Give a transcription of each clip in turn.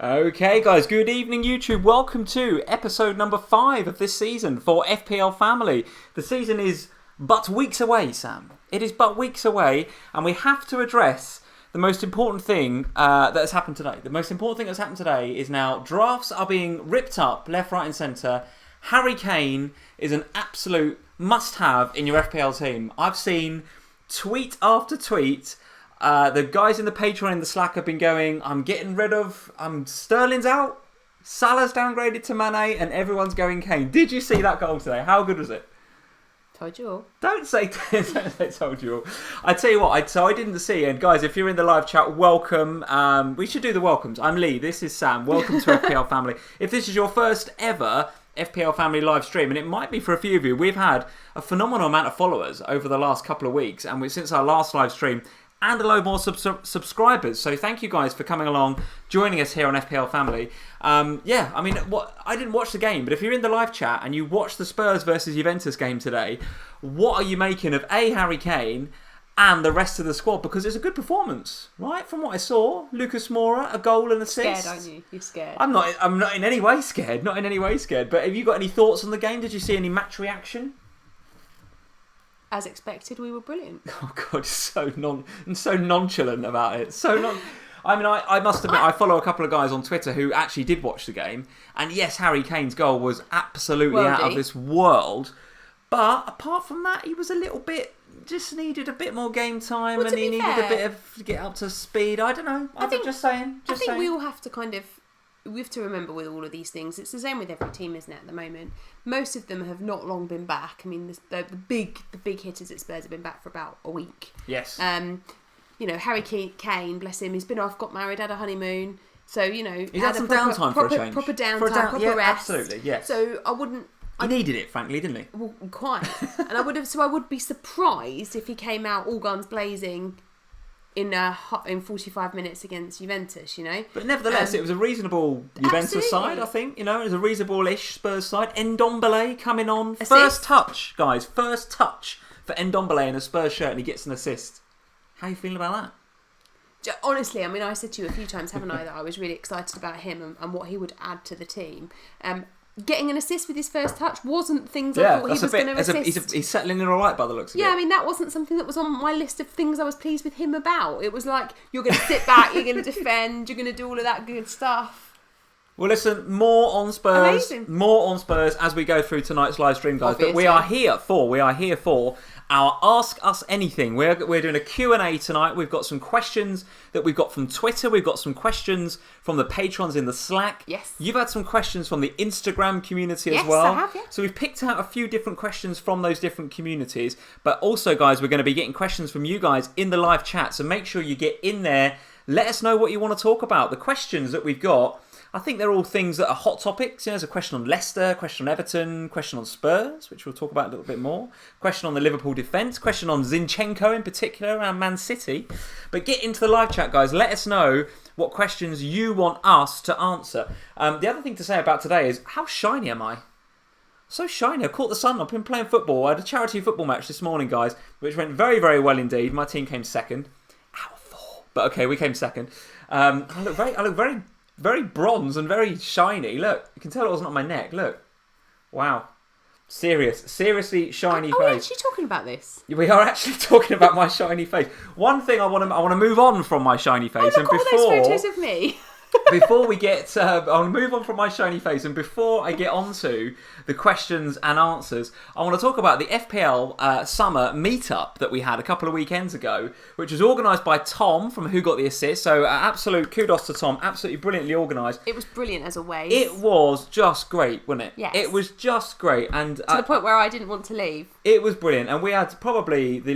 Okay, guys, good evening, YouTube. Welcome to episode number 5 of this season for FPL Family. The season is but weeks away, Sam. It is but weeks away, and we have to address the most important thing that has happened today. The most important thing that's happened today is now drafts are being ripped up left, right, and centre. Harry Kane is an absolute must-have in your FPL team. I've seen tweet after tweet. The guys in the Patreon and the Slack have been going, I'm getting rid of, Sterling's out, Salah's downgraded to Mane, and everyone's going Kane. Did you see that goal today? How good was it? Told you all. Don't say told you all. I tell you what, I didn't see, and guys, if you're in the live chat, welcome. We should do the welcomes. I'm Lee, this is Sam. Welcome to FPL Family. If this is your first ever FPL Family live stream, and it might be for a few of you, we've had a phenomenal amount of followers over the last couple of weeks, and since our last live stream, and a load more subscribers. So thank you guys for coming along, joining us here on FPL Family. I didn't watch the game, but if you're in the live chat and you watched the Spurs versus Juventus game today, what are you making of Harry Kane and the rest of the squad? Because it's a good performance, right? From what I saw, Lucas Moura, a goal and assist. Scared, aren't you? You're scared. I'm not in any way scared. Not in any way scared. But have you got any thoughts on the game? Did you see any match reaction? As expected, we were brilliant. Oh God, so nonchalant about it. I must admit, I follow a couple of guys on Twitter who actually did watch the game, and yes, Harry Kane's goal was absolutely out of this world. But apart from that, he was a little bit, just needed a bit more game time, and he needed a bit of to get up to speed. I don't know. I think we all have to we have to remember with all of these things, it's the same with every team, isn't it, at the moment? Most of them have not long been back. I mean, the big hitters at Spurs have been back for about a week. Yes. Harry Kane, bless him, he's been off, got married, had a honeymoon. So, he's had some downtime for a change. Proper downtime, proper rest. Absolutely, yes. So I wouldn't... He needed it, frankly, didn't he? Well, quite. And I would be surprised if he came out all guns blazing in 45 minutes against Juventus, But nevertheless, it was a reasonable Juventus side, I think. It was a reasonable-ish Spurs side. Ndombele coming on. Assist. First touch, guys. First touch for Ndombele in a Spurs shirt, and he gets an assist. How are you feeling about that? Honestly, I said to you a few times, haven't I, that I was really excited about him and what he would add to the team. Getting an assist with his first touch wasn't things I thought he was going to assist. He's settling in all right by the looks of it. Yeah, that wasn't something that was on my list of things I was pleased with him about. It was like, you're going to sit back, you're going to defend, you're going to do all of that good stuff. Well, listen, more on Spurs. Amazing. More on Spurs as we go through tonight's live stream, guys. Obviously. But we are here for our Ask Us Anything. We're doing a Q&A tonight. We've got some questions that we've got from Twitter. We've got some questions from the patrons in the Slack. Yes. You've had some questions from the Instagram community as Yes, well. I have, yeah. So we've picked out a few different questions from those different communities. But also, guys, we're going to be getting questions from you guys in the live chat. So make sure you get in there. Let us know what you want to talk about. The questions that we've got, I think they're all things that are hot topics. There's a question on Leicester, a question on Everton, question on Spurs, which we'll talk about a little bit more. Question on the Liverpool defence, question on Zinchenko in particular, and Man City. But get into the live chat, guys. Let us know what questions you want us to answer. The other thing to say about today is, how shiny am I? So shiny. I caught the sun. I've been playing football. I had a charity football match this morning, guys, which went very, very well indeed. My team came second. Out of 4. But okay, we came second. I look very bronze and very shiny. Look, you can tell it wasn't on my neck. Look. Wow. Seriously shiny face. Are we actually talking about this? We are actually talking about my shiny face. One thing I want to move on from my shiny face. Look at all those photos of me. Before we get, I'll move on from my shiny face, and before I get onto the questions and answers, I want to talk about the FPL summer meetup that we had a couple of weekends ago, which was organised by Tom from Who Got the Assist. So absolute kudos to Tom, absolutely brilliantly organised. It was brilliant as always. It was just great, wasn't it? Yes. It was just great, and to the point where I didn't want to leave. It was brilliant, and we had probably the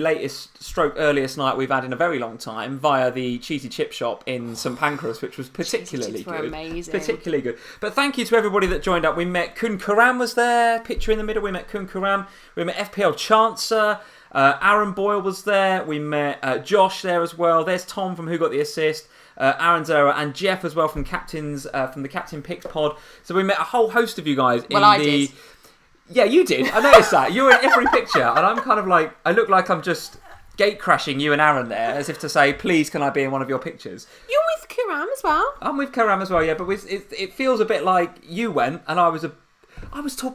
earliest night we've had in a very long time via the Cheesy Chip Shop in St Pancras, which was particularly good. Amazing. Particularly good. But thank you to everybody that joined up. We met Kun Karam was there, picture in the middle. We met Kun Karam. We met FPL Chancer. Aaron Boyle was there. We met Josh there as well. There's Tom from Who Got the Assist. Aaron Zera and Jeff as well from the Captain Picks pod. So we met a whole host of you guys. I did. Yeah, you did. I noticed that. You were in every picture, and I'm kind of like, I look like I'm just gate crashing you and Aaron there, as if to say, please, can I be in one of your pictures? You're with Karam as well. I'm with Karam as well, yeah, but it feels a bit like you went and I was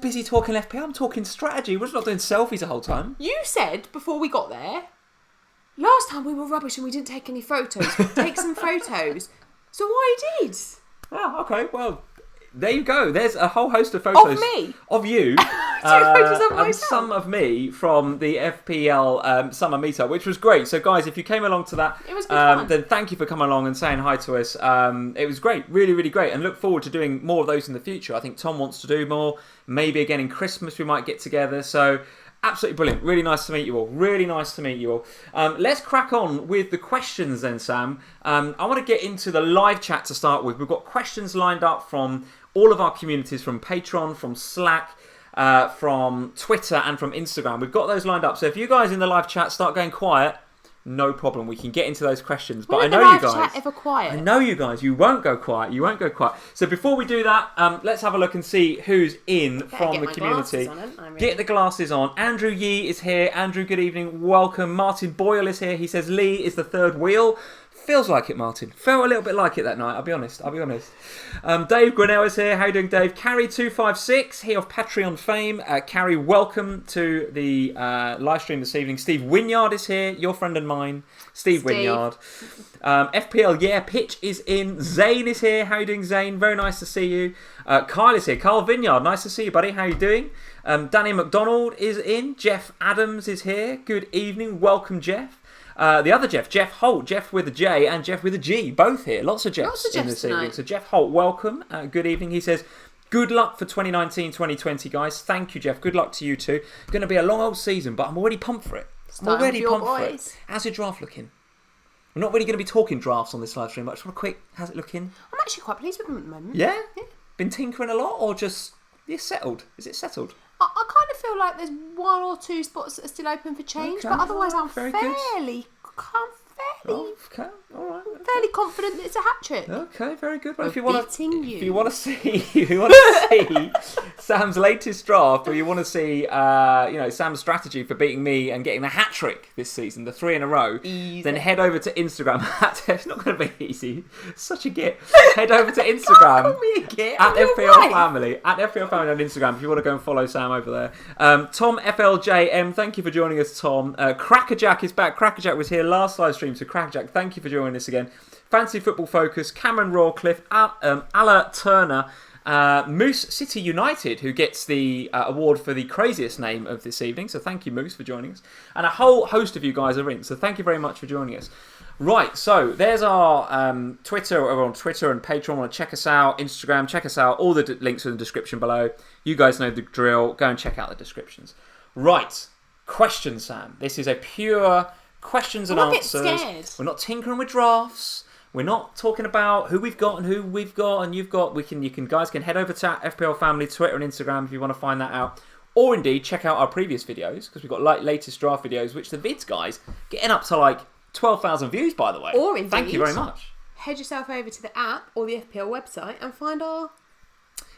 busy talking FPL. I'm talking strategy. We're just not doing selfies the whole time. You said before we got there, last time we were rubbish and we didn't take any photos. Take some photos. So I did. Oh, okay, well, there you go. There's a whole host of photos. Of me? Of you. Photos of and myself. some of me from the FPL summer meetup, which was great. So, guys, if you came along to that, it was good fun. Then thank you for coming along and saying hi to us. It was great. Really, really great. And look forward to doing more of those in the future. I think Tom wants to do more. Maybe again in Christmas we might get together. So, absolutely brilliant. Really nice to meet you all. Really nice to meet you all. Let's crack on with the questions then, Sam. I want to get into the live chat to start with. We've got questions lined up from all of our communities, from Patreon, from Slack, from Twitter and from Instagram. We've got those lined up. So if you guys in the live chat start going quiet, no problem. We can get into those questions. But I know you guys. Chat ever quiet? I know you guys. You won't go quiet. You won't go quiet. So before we do that, let's have a look and see who's in from the community. Get the glasses on. Andrew Yee is here. Andrew, good evening. Welcome. Martin Boyle is here. He says Lee is the third wheel. Feels like it, Martin. Felt a little bit like it that night, I'll be honest. Dave Grinnell is here. How you doing, Dave? Carrie256, here of Patreon fame. Carrie, welcome to the live stream this evening. Steve Wynyard is here, your friend and mine. Steve Wynyard. FPL, yeah, Pitch is in. Zane is here. How you doing, Zane? Very nice to see you. Kyle is here. Kyle Vineyard, nice to see you, buddy. How you doing? Danny McDonald is in. Jeff Adams is here. Good evening. Welcome, Jeff. The other Jeff Holt, Jeff with a J and Jeff with a G, both here. Lots of Jeffs in this evening. So Jeff Holt, welcome. Good evening. He says, good luck for 2019-2020, guys. Thank you, Jeff. Good luck to you too. Going to be a long old season, but I'm already pumped for it. For it. How's your draft looking? We're not really going to be talking drafts on this live stream, but just want a quick, how's it looking? I'm actually quite pleased with them at the moment. Yeah? Been tinkering a lot or just, settled? Is it settled? I kind of feel like there's one or two spots that are still open for change, but otherwise I'm fairly confident that it's a hat trick. Okay, very good. Well, if you want to see Sam's latest draft, or you want to see Sam's strategy for beating me and getting the hat trick this season, the 3 in a row, then head over to Instagram. It's not going to be easy. It's such a git. Head over to Instagram at FPLFamily on Instagram if you want to go and follow Sam over there. Tom FLJM, thank you for joining us, Tom. Crackerjack is back. Crackerjack was here last live stream, so Crackerjack, thank you for joining us again. Fancy Football Focus, Cameron Rawcliffe, Ala Turner, Moose City United, who gets the award for the craziest name of this evening. So thank you, Moose, for joining us. And a whole host of you guys are in, so thank you very much for joining us. Right, so there's our Twitter. We're on Twitter and Patreon. Want to check us out, Instagram, check us out. All the links are in the description below. You guys know the drill. Go and check out the descriptions. Right, question, Sam. This is a pure questions and answers. We're not tinkering with drafts. We're not talking about who we've got and who we've got and you've got. Guys can head over to FPL Family Twitter and Instagram if you want to find that out, or indeed check out our previous videos because we've got latest draft videos, which the vids guys getting up to like 12,000 views, by the way. Or indeed, thank you very much. Head yourself over to the app or the FPL website and find our.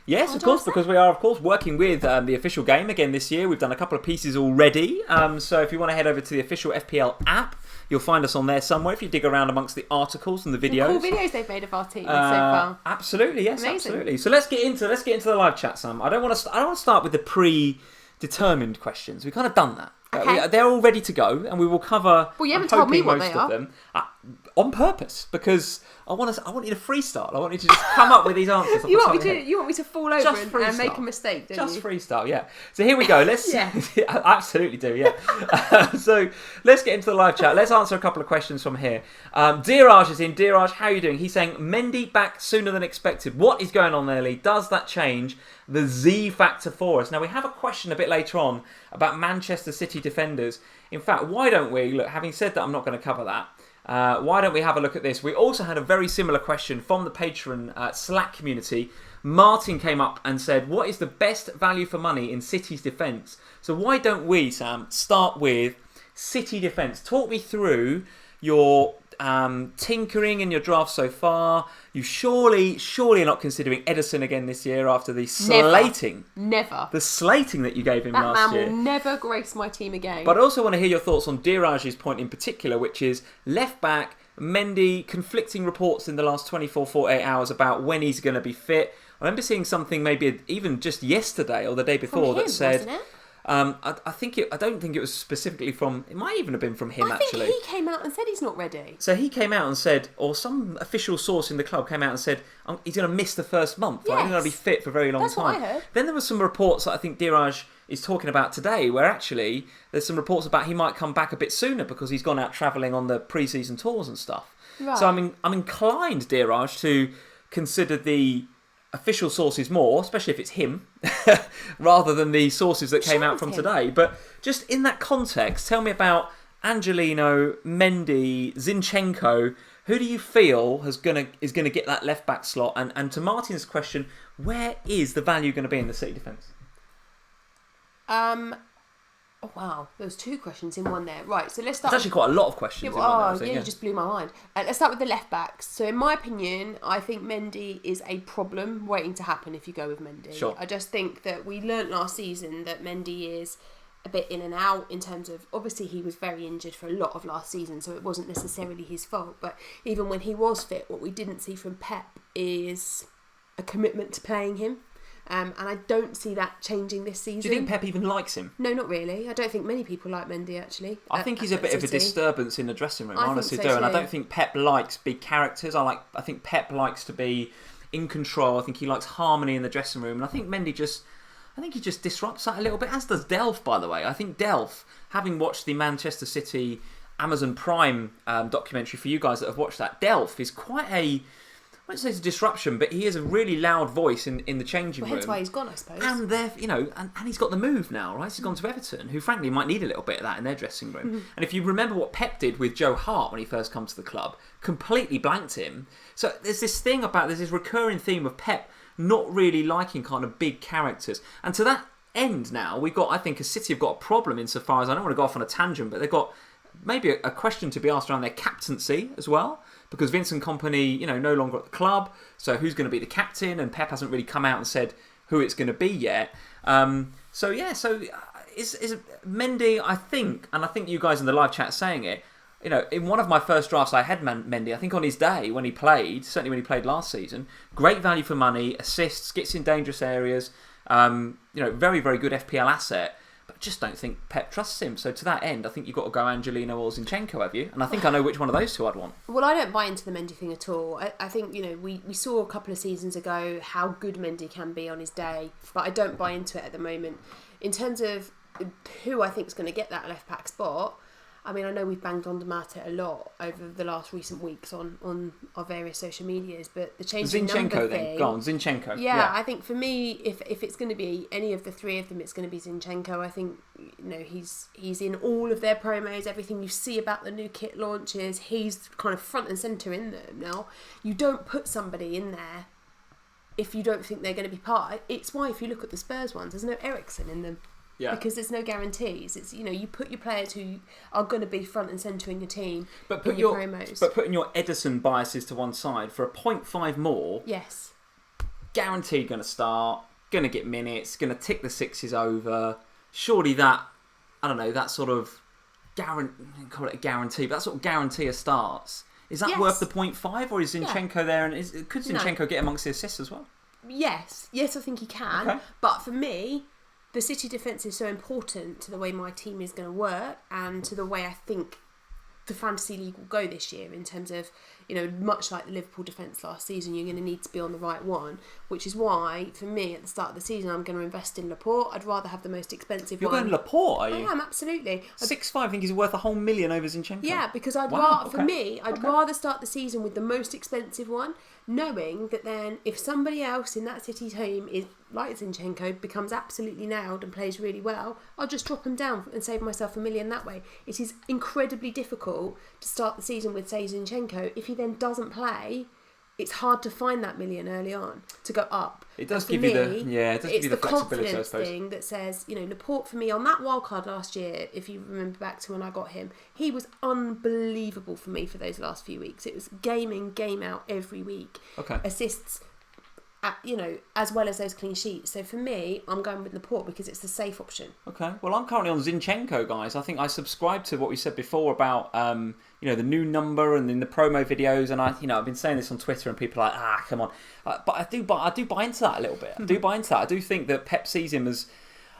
Yes, of course, because we are, of course, working with the official game again this year. We've done a couple of pieces already. So if you want to head over to the official FPL app, you'll find us on there somewhere if you dig around amongst the articles and the videos. The cool videos they've made of our team so far. Absolutely, yes, amazing. Absolutely. So let's get into the live chat, Sam. I don't want to start with the predetermined questions. We've kind of done that. Okay. They're all ready to go, and we will cover. Well, you haven't told me what most they of are. them on purpose because I want you to freestyle. I want you to just come up with these answers. You want me to fall over and make a mistake, don't you? Just freestyle, yeah. So here we go. Let's. Yeah. I absolutely do, yeah. So let's get into the live chat. Let's answer a couple of questions from here. Diraj is in. Diraj, how are you doing? He's saying Mendy back sooner than expected. What is going on there, Lee? Does that change the Z factor for us? Now we have a question a bit later on about Manchester City defenders. In fact, why don't we look? Having said that, I'm not going to cover that. Why don't we have a look at this? We also had a very similar question from the Patreon Slack community. Martin came up and said, what is the best value for money in City's defence? So why don't we, Sam, start with City defence? Talk me through your tinkering in your draft so far. You surely are not considering Ederson again this year after the slating. Never. The slating that you gave him last year. That man will never grace my team again. But I also want to hear your thoughts on Diraj's point in particular, which is left back, Mendy, conflicting reports in the last 48 hours about when he's going to be fit. I remember seeing something maybe even just yesterday or the day before that said... Wasn't it? I don't think it was specifically from... It might even have been from him, actually. I think he came out and said he's not ready. So he came out and said, or some official source in the club came out and said, he's going to miss the first month. Right? He's going to be fit for a very long time. That's what I heard. Then there were some reports that I think Diraj is talking about today, where actually there's some reports about he might come back a bit sooner because he's gone out travelling on the pre-season tours and stuff. Right. So I'm inclined, Diraj, to consider the official sources more, especially if it's him, rather than the sources that came out from today. But just in that context, tell me about Angelino, Mendy, Zinchenko. Who do you feel is going to get that left back slot? And to Martin's question, where is the value going to be in the City defence? Oh, wow, there was 2 questions in one there. Right, so let's start. There's actually quite a lot of questions in one there. You just blew my mind. Let's start with the left backs. So in my opinion, I think Mendy is a problem waiting to happen if you go with Mendy. Sure. I just think that we learnt last season that Mendy is a bit in and out in terms of, obviously he was very injured for a lot of last season, so it wasn't necessarily his fault. But even when he was fit, what we didn't see from Pep is a commitment to playing him. And I don't see that changing this season. Do you think Pep even likes him? No, not really. I don't think many people like Mendy, actually. I think he's a bit of a disturbance in the dressing room, I honestly do. So and I don't think Pep likes big characters. I think Pep likes to be in control. I think he likes harmony in the dressing room. And I think Mendy he just disrupts that a little bit, as does Delph, by the way. I think Delph, having watched the Manchester City Amazon Prime documentary for you guys that have watched that, Delph is quite a... I won't say it's a disruption, but he is a really loud voice in the changing room. Hence why he's gone, I suppose. And and he's got the move now, right? He's gone to Everton, who frankly might need a little bit of that in their dressing room. Mm-hmm. And if you remember what Pep did with Joe Hart when he first come to the club, completely blanked him. So there's this recurring theme of Pep not really liking kind of big characters. And to that end now, I think a City have got a problem insofar as, I don't want to go off on a tangent, but they've got maybe a question to be asked around their captaincy as well. Because Vincent Kompany, no longer at the club, so who's going to be the captain? And Pep hasn't really come out and said who it's going to be yet. So is Mendy? I think you guys in the live chat saying it. In one of my first drafts, I had Mendy. I think on his day when he played, certainly when he played last season, great value for money, assists, gets in dangerous areas. Very very good FPL asset. But just don't think Pep trusts him. So to that end, I think you've got to go Angelino or Zinchenko, have you? And I think I know which one of those two I'd want. Well, I don't buy into the Mendy thing at all. I think, we saw a couple of seasons ago how good Mendy can be on his day, but I don't buy into it at the moment. In terms of who I think is going to get that left back spot, I mean, I know we've banged on Matip a lot over the last recent weeks on our various social medias, but the changing number thing... Go on, Zinchenko. Yeah, I think for me, if it's going to be any of the 3 of them, it's going to be Zinchenko. I think, he's in all of their promos, everything you see about the new kit launches, he's kind of front and centre in them now. You don't put somebody in there if you don't think they're going to be part. It's why if you look at the Spurs ones, there's no Eriksen in them. Yeah. Because there's no guarantees. It's you put your players who are going to be front and centre in your team. But putting your Ederson biases to one side for a 0.5 more. Yes. Guaranteed going to start. Going to get minutes. Going to tick the 6s over. Surely that sort of call it a guarantee, but that sort of guarantee of starts. Is that worth the 0.5, or is Zinchenko there? And could Zinchenko get amongst the assists as well? Yes, I think he can. Okay. But for me, the City defence is so important to the way my team is going to work and to the way I think the Fantasy League will go this year in terms of, much like the Liverpool defence last season, you're going to need to be on the right one, which is why, for me, at the start of the season, I'm going to invest in Laporte. I'd rather have the most expensive one. You're going Laporte, are you? I am, absolutely. 6.5, I think he's worth $1 million over Zinchenko. Yeah, because I'd rather start the season with the most expensive one, knowing that then if somebody else in that City team is like Zinchenko, becomes absolutely nailed and plays really well, I'll just drop him down and save myself $1 million that way. It is incredibly difficult to start the season with, say, Zinchenko. If he then doesn't play, it's hard to find that $1 million early on to go up. It does give you the flexibility, confidence thing that says, Laporte for me on that wild card last year, if you remember back to when I got him, he was unbelievable for me for those last few weeks. It was game in, game out every week. Okay. Assists as well as those clean sheets. So for me, I'm going with Laporte because it's the safe option. Okay. Well, I'm currently on Zinchenko, guys. I think I subscribe to what we said before about the new number and in the promo videos, and I've been saying this on Twitter, and people are like, come on. But I do buy into that a little bit. I do buy into that. I do think that Pep sees him as,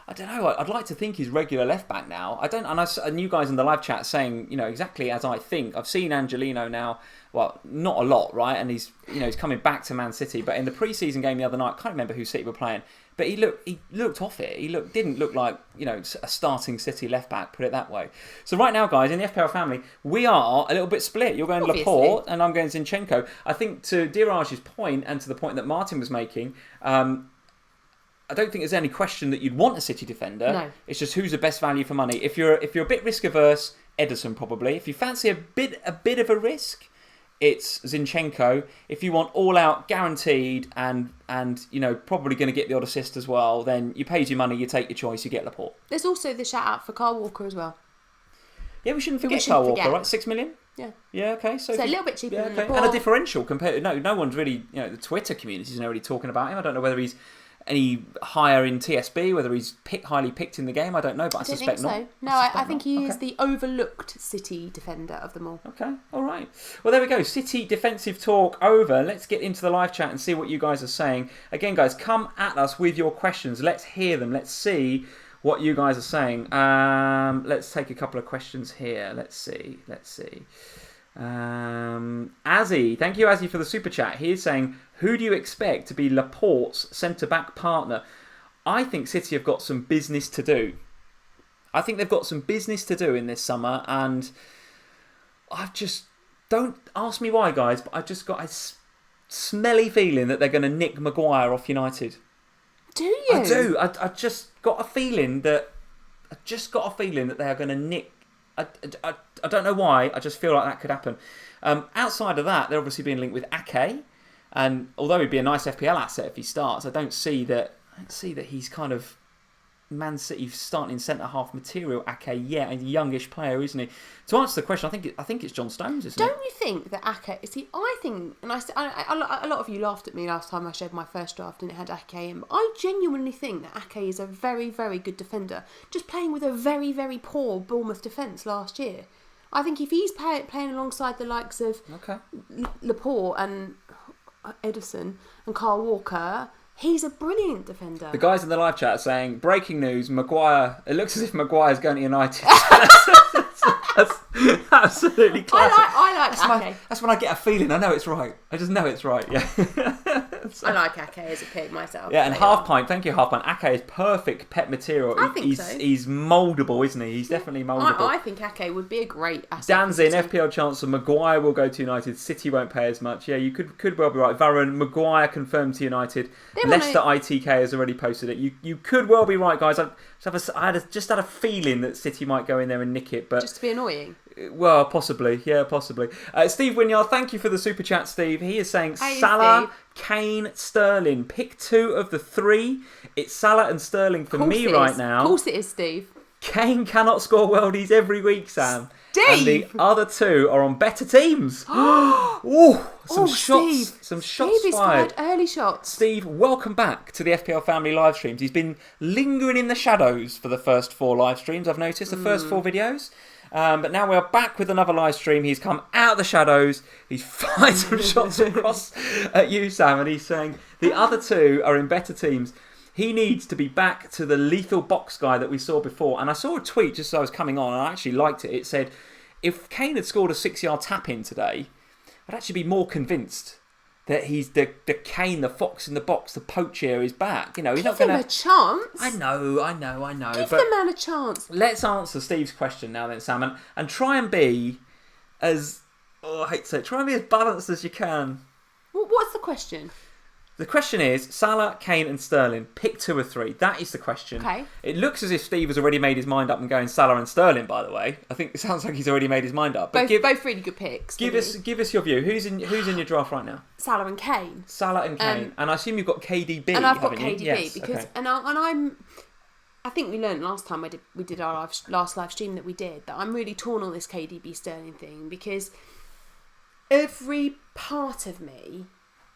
I don't know, I'd like to think he's regular left back now. And you guys in the live chat saying, exactly as I think. I've seen Angelino now, well, not a lot, right? And he's coming back to Man City. But in the pre-season game the other night, I can't remember who City were playing, but he looked off it. He didn't look like, a starting City left back, put it that way. So right now, guys, in the FPL family, we are a little bit split. You're going Obviously. Laporte and I'm going Zinchenko. I think to Diraj's point and to the point that Martin was making, I don't think there's any question that you'd want a City defender. No. It's just who's the best value for money. If you're a bit risk averse, Ederson probably. If you fancy a bit of a risk, it's Zinchenko. If you want all out guaranteed and probably going to get the odd assist as well, then you paid your money, you take your choice, you get Laporte. There's also the shout out for Kyle Walker as well. Yeah, we shouldn't forget Kyle Walker, right? 6 million. Yeah. Yeah. Okay. So a little bit cheaper than Laporte. And a differential compared. No one's really. The Twitter community isn't really talking about him. I don't know whether he's any higher in TSB, whether he's highly picked in the game, I don't know, but I suspect think so. not. No, I think he is the overlooked City defender of them all. Okay, all right. Well, there we go. City defensive talk over. Let's get into the live chat and see what you guys are saying. Again, guys, come at us with your questions. Let's hear them. Let's see what you guys are saying. Let's take a couple of questions here. Let's see. Azzy, thank you, Azzy, for the super chat. He is saying, who do you expect to be Laporte's centre-back partner? I think City have got some business to do. I think they've got some business to do in this summer, and don't ask me why, guys, but I've just got a smelly feeling that they're going to nick Maguire off United. Do you? I do. I just got a feeling that they are going to nick. I don't know why. I just feel like that could happen. Outside of that, they're obviously being linked with Ake, and although he'd be a nice FPL asset if he starts, I don't see that he's kind of Man City starting centre half material. Ake, yeah, a youngish player, isn't he? To answer the question, I think it's John Stones, isn't it? Don't you think that Ake? See, I think, and a lot of you laughed at me last time I showed my first draft and it had Ake in. But I genuinely think that Ake is a very, very good defender. Just playing with a very, very poor Bournemouth defence last year. I think if he's playing alongside the likes of Laporte and Ederson and Kyle Walker, he's a brilliant defender. The guys in the live chat are saying, breaking news, Maguire, it looks as if Maguire's going to United. That's absolutely classic. I like Ake. That's when I get a feeling. I know it's right. I just know it's right, yeah. I like Ake as a pick myself. Yeah, and Half Pint, thank you, Half Pint. Ake is perfect pet material. I think so. He's mouldable, isn't he? He's definitely mouldable. I think Ake would be a great asset. Dan's in, FPL Chancellor, Maguire will go to United. City won't pay as much. Yeah, you could well be right. Varane, Maguire confirmed to United. Leicester ITK has already posted it. You could well be right, guys. I just had a feeling that City might go in there and nick it. But just to be annoying. Well, possibly. Yeah, possibly. Steve Winyard, thank you for the super chat, Steve. He is saying Hey, Salah, Steve. Kane, Sterling. Pick two of the three. It's Salah and Sterling for me right now. Of course it is, Steve. Kane cannot score worldies every week, Sam. Steve! And the other two are on better teams. Ooh, some shots. Steve. Some shots Steve fired. Early shots. Steve, welcome back to the FPL Family live streams. He's been lingering in the shadows for the first 4 live streams, I've noticed, the first 4 videos. But now we are back with another live stream. He's come out of the shadows. He's fired some shots across at you, Sam, and he's saying the other two are in better teams. He needs to be back to the lethal box guy that we saw before. And I saw a tweet just as I was coming on, and I actually liked it. It said, if Kane had scored a 6-yard tap-in today, I'd actually be more convinced that he's the Kane, the fox in the box, the poacher is back. He's Give not going to... him a chance. I know. Give the man a chance. Let's answer Steve's question now then, Sam, and try and be as... I hate to say it. Try and be as balanced as you can. What's the question? The question is, Salah, Kane and Sterling, pick 2 or 3. That is the question. Okay. It looks as if Steve has already made his mind up and going Salah and Sterling, by the way. I think it sounds like he's already made his mind up. But both really good picks. Give us your view. Who's in your draft right now? Salah and Kane. Salah and Kane. And I assume you've got KDB, and I've got haven't KDB you? Yes, because okay. I think we learned last time we did our last live stream that we did that I'm really torn on this KDB Sterling thing because every part of me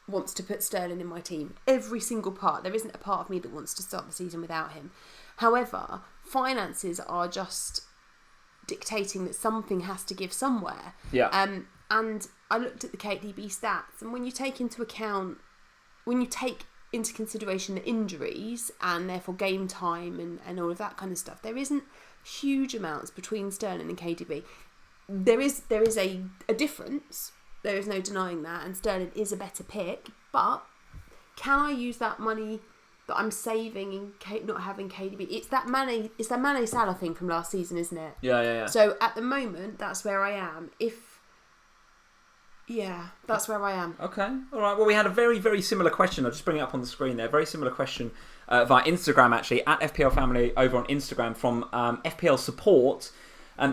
wants to put Sterling in my team. Every single part. There isn't a part of me that wants to start the season without him. However, finances are just dictating that something has to give somewhere. Yeah. And I looked at the KDB stats, and when you take into consideration the injuries and therefore game time and all of that kind of stuff, there isn't huge amounts between Sterling and KDB. There is a difference. There is no denying that, and Sterling is a better pick. But can I use that money that I'm saving in not having KDB? It's that Mane Salah thing from last season, isn't it? Yeah. So at the moment, that's where I am. That's where I am. Okay, all right. Well, we had a very, very similar question. I'll just bring it up on the screen there. Very similar question via Instagram, actually, at FPLFamily over on Instagram from FPL Support.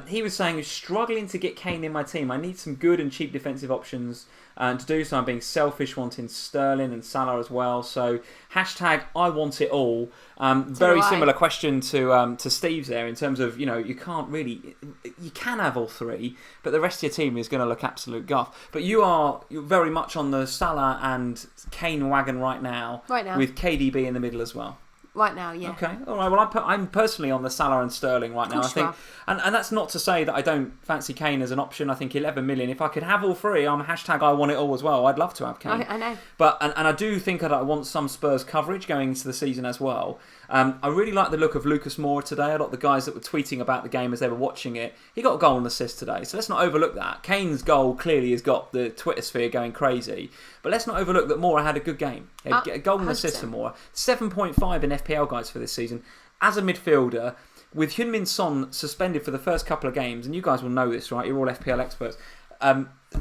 He was saying, he's struggling to get Kane in my team. I need some good and cheap defensive options. And to do so, I'm being selfish, wanting Sterling and Salah as well. So, hashtag I want it all. Very similar question to Steve's there in terms of, you can't really... You can have all three, but the rest of your team is going to look absolute guff. But you're very much on the Salah and Kane wagon right now. Right now. With KDB in the middle as well. Right now, yeah. Okay, all right. Well, I'm personally on the Salah and Sterling right now. I think, and that's not to say that I don't fancy Kane as an option. I think 11 million. If I could have all three, I'm hashtag I want it all as well. I'd love to have Kane. I know. But and I do think that I want some Spurs coverage going into the season as well. I really like the look of Lucas Moura today. A lot of the guys that were tweeting about the game as they were watching it, he got a goal and assist today. So let's not overlook that. Kane's goal clearly has got the Twitter sphere going crazy. But let's not overlook that Moura had a good game. A goal and assist for Moura. 7.5 in FPL, guys, for this season. As a midfielder, with Heung-min Son suspended for the first couple of games, and you guys will know this, right? You're all FPL experts.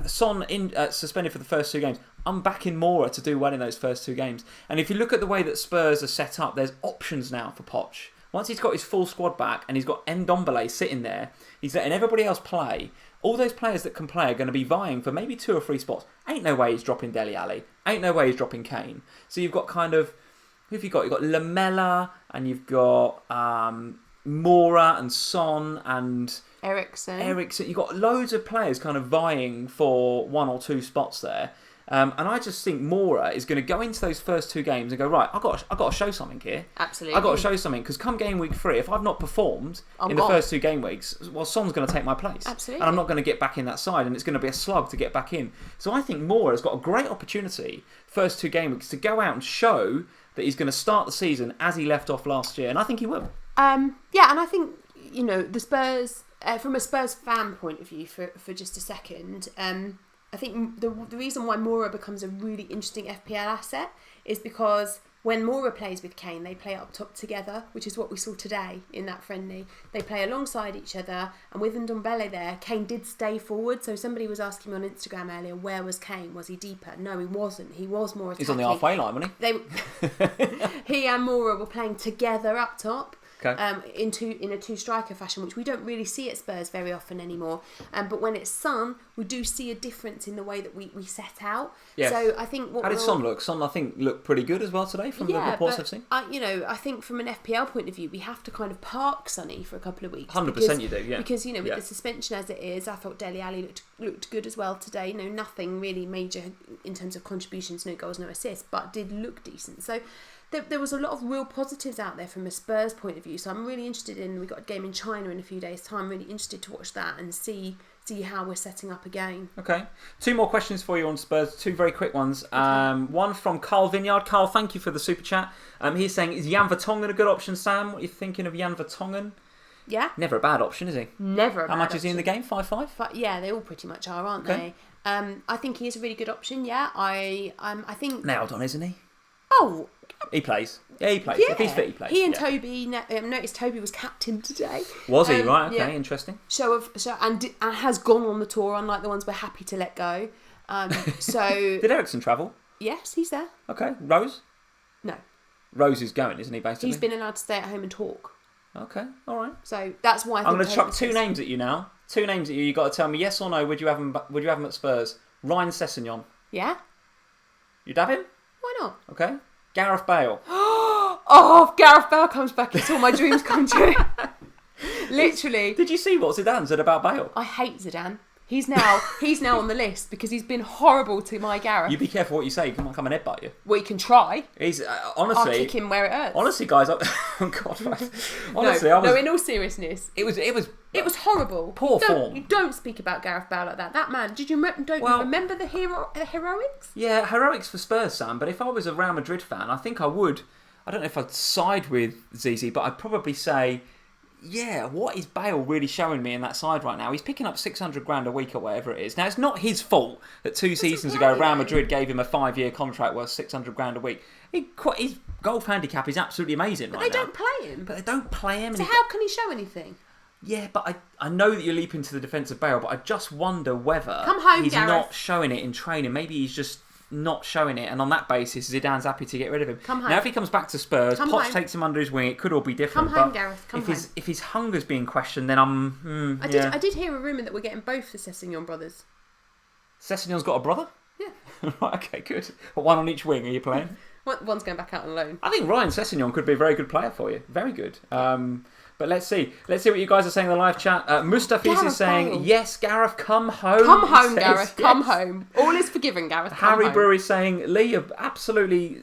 Son suspended for the first two games. I'm backing Moura to do well in those first two games. And if you look at the way that Spurs are set up, there's options now for Poch. Once he's got his full squad back and he's got Ndombele sitting there, he's letting everybody else play. All those players that can play are going to be vying for maybe 2 or 3 spots. Ain't no way he's dropping Dele Alli. Ain't no way he's dropping Kane. So you've got kind of... Who have you got? You've got Lamela and you've got Moura and Son and... Eriksen. You've got loads of players kind of vying for 1 or 2 spots there. And I just think Moura is going to go into those first 2 games and go, right, I've got to show something here. Absolutely. I've got to show something, because come game week 3, if I've not performed in the first 2 game weeks, well, Son's going to take my place. Absolutely. And I'm not going to get back in that side, and it's going to be a slug to get back in. So I think Moura has got a great opportunity, first 2 game weeks, to go out and show that he's going to start the season as he left off last year, and I think he will. And I think, the Spurs... from a Spurs fan point of view, for just a second, I think the reason why Moura becomes a really interesting FPL asset is because when Moura plays with Kane, they play up top together, which is what we saw today in that friendly. They play alongside each other, and with Ndombele there, Kane did stay forward. So somebody was asking me on Instagram earlier, where was Kane? Was he deeper? No, he wasn't. He was more attacking. He's on the halfway line, wasn't he? He and Moura were playing together up top. Okay. In a 2 striker fashion, which we don't really see at Spurs very often anymore. But when it's Son, we do see a difference in the way that we set out. Yes. So I think how did Son look? Son, I think, looked pretty good as well today from the reports I've seen. I think from an FPL point of view, we have to kind of park Sonny for a couple of weeks. 100% you do, yeah. Because with the suspension as it is, I thought Dele Alli looked good as well today. Nothing really major in terms of contributions, no goals, no assists, but did look decent. So there was a lot of real positives out there from a Spurs point of view. So I'm really interested we've got a game in China in a few days' time, really interested to watch that and see how we're setting up again. Okay. 2 more questions for you on Spurs, 2 very quick ones. Okay. One from Carl Vineyard. Carl, thank you for the super chat. He's saying, is Jan Vertonghen a good option, Sam? What are you thinking of Jan Vertonghen? Yeah. Never a bad option, is he? Never a bad option. How much is he in the game? 5.5? But yeah, they all pretty much are, aren't they? I think he is a really good option, yeah. I think... Nailed on, isn't he? Oh... He plays. Yeah, he plays. Yeah. If he's fit, he plays. He and Toby, noticed Toby was captain today. Was he? Right, okay, interesting. And has gone on the tour, unlike the ones we're happy to let go. So did Eriksen travel? Yes, he's there. Okay. Rose? No. Rose is going, isn't he, basically? He's been allowed to stay at home and talk. Okay, all right. So that's why I'm going to chuck 2 names at you now. 2 names at you. You've got to tell me yes or no. Would you have him at Spurs? Ryan Sessegnon. Yeah. You'd have him? Why not? Okay. Gareth Bale. Oh, if Gareth Bale comes back, it's all my dreams come true. Literally. Did you see what Zidane said about Bale? I hate Zidane. He's now on the list because he's been horrible to my Gareth. You be careful what you say. He might come and headbutt you. We can try. He's honestly. I'll kick him where it hurts. Honestly, guys. Oh God. Right. Honestly, no. In all seriousness, it was horrible. Poor form. You don't speak about Gareth Bale like that. That man. Did you you remember the heroics? Yeah, heroics for Spurs, Sam. But if I was a Real Madrid fan, I think I would. I don't know if I'd side with Zizi, but I'd probably say. Yeah, what is Bale really showing me in that side right now? He's picking up 600 grand a week or whatever it is. Now, it's not his fault that 2 seasons ago Real Madrid gave him a 5-year contract worth 600 grand a week. His golf handicap is absolutely amazing right now. But they don't play him. But they don't play him. So how can he show anything? Yeah, but I know that you're leaping to the defence of Bale, but I just wonder whether he's Gareth. not showing it in training. Maybe he's just not showing it, and on that basis, Zidane's happy to get rid of him. Now, if he comes back to Spurs, Poch takes him under his wing. It could all be different. Come home, Gareth. If his hunger's being questioned, then I did hear a rumour that we're getting both the Sessegnon brothers. Sessegnon's got a brother? Yeah. Right, okay, good. One on each wing. Are you playing? One's going back out on loan. I think Ryan Sessegnon could be a very good player for you. Very good. But let's see. Let's see what you guys are saying in the live chat. Mustafis is saying, yes, Gareth, come home. Come home, Gareth. Come home. All is forgiven, Gareth. Harry Brewer is saying, Lee, you're absolutely,